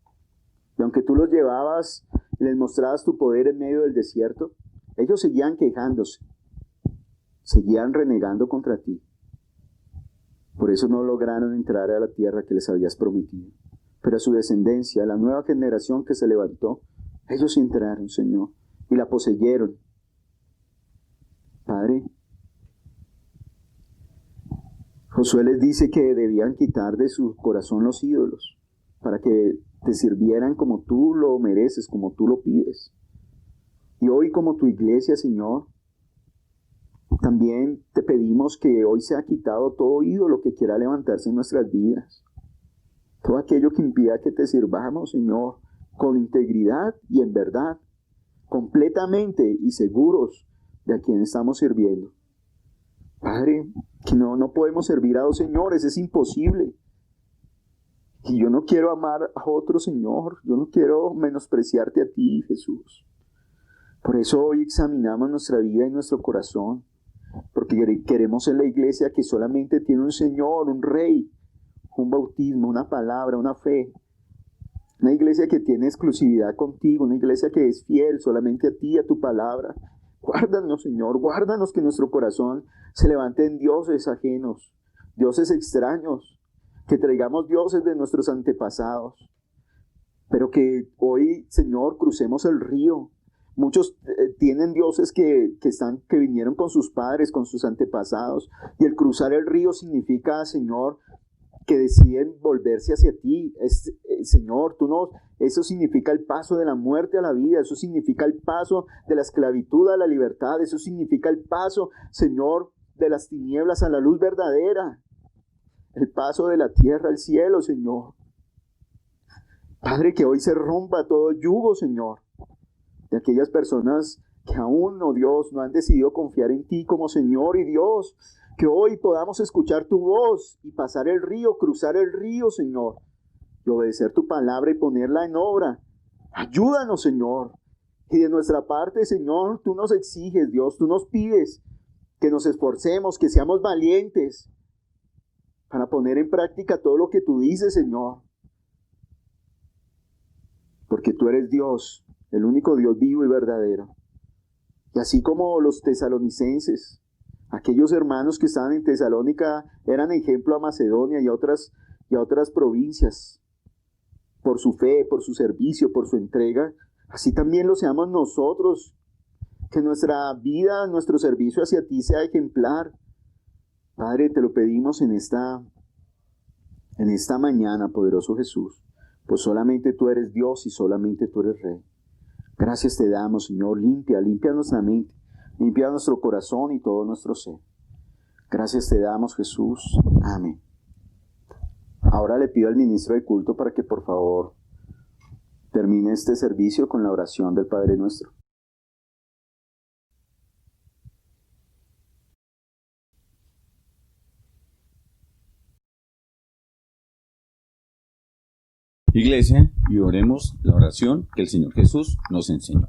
Y aunque tú los llevabas y les mostrabas tu poder en medio del desierto, ellos seguían quejándose, seguían renegando contra ti. Por eso no lograron entrar a la tierra que les habías prometido. Pero a su descendencia, a la nueva generación que se levantó, ellos entraron, Señor, y la poseyeron. Padre, Josué les dice que debían quitar de su corazón los ídolos, para que te sirvieran como tú lo mereces, como tú lo pides. Y hoy como tu iglesia, Señor, también te pedimos que hoy sea quitado todo ídolo que quiera levantarse en nuestras vidas. Todo aquello que impida que te sirvamos, Señor, con integridad y en verdad, completamente y seguros de a quién estamos sirviendo. Padre, que no podemos servir a dos señores, es imposible. Y yo no quiero amar a otro Señor, yo no quiero menospreciarte a ti, Jesús. Por eso hoy examinamos nuestra vida y nuestro corazón, porque queremos ser la iglesia que solamente tiene un Señor, un Rey, un bautismo, una palabra, una fe. Una iglesia que tiene exclusividad contigo, una iglesia que es fiel solamente a ti, a tu palabra. Guárdanos, Señor, guárdanos que nuestro corazón se levante en dioses ajenos, dioses extraños, que traigamos dioses de nuestros antepasados. Pero que hoy, Señor, crucemos el río. Muchos tienen dioses que vinieron con sus padres, con sus antepasados. Y el cruzar el río significa, Señor, que deciden volverse hacia ti. Señor, eso significa el paso de la muerte a la vida. Eso significa el paso de la esclavitud a la libertad. Eso significa el paso, Señor, de las tinieblas a la luz verdadera. El paso de la tierra al cielo, Señor. Padre, que hoy se rompa todo yugo, Señor, de aquellas personas que aún, oh Dios, no han decidido confiar en ti como Señor y Dios. Que hoy podamos escuchar tu voz y pasar el río, cruzar el río, Señor, y obedecer tu palabra y ponerla en obra. Ayúdanos, Señor. Y de nuestra parte, Señor, tú nos exiges, Dios, tú nos pides que nos esforcemos, que seamos valientes para poner en práctica todo lo que tú dices, Señor. Porque tú eres Dios, el único Dios vivo y verdadero. Y así como los tesalonicenses, aquellos hermanos que estaban en Tesalónica eran ejemplo a Macedonia y a otras provincias, por su fe, por su servicio, por su entrega, así también lo seamos nosotros. Que nuestra vida, nuestro servicio hacia ti sea ejemplar. Padre, te lo pedimos en esta mañana, poderoso Jesús, pues solamente tú eres Dios y solamente tú eres Rey. Gracias te damos, Señor. Limpia nuestra mente, limpia nuestro corazón y todo nuestro ser. Gracias te damos, Jesús. Amén. Ahora le pido al ministro de culto para que por favor termine este servicio con la oración del Padre Nuestro. Iglesia, y oremos la oración que el Señor Jesús nos enseñó.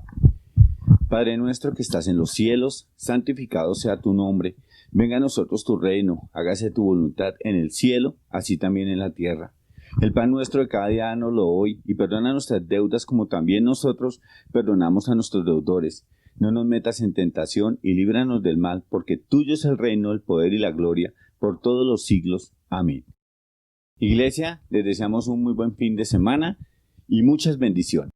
Padre nuestro que estás en los cielos, santificado sea tu nombre. Venga a nosotros tu reino, hágase tu voluntad en el cielo, así también en la tierra. El pan nuestro de cada día danoslo hoy, y perdona nuestras deudas como también nosotros perdonamos a nuestros deudores. No nos metas en tentación y líbranos del mal, porque tuyo es el reino, el poder y la gloria, por todos los siglos. Amén. Iglesia, les deseamos un muy buen fin de semana y muchas bendiciones.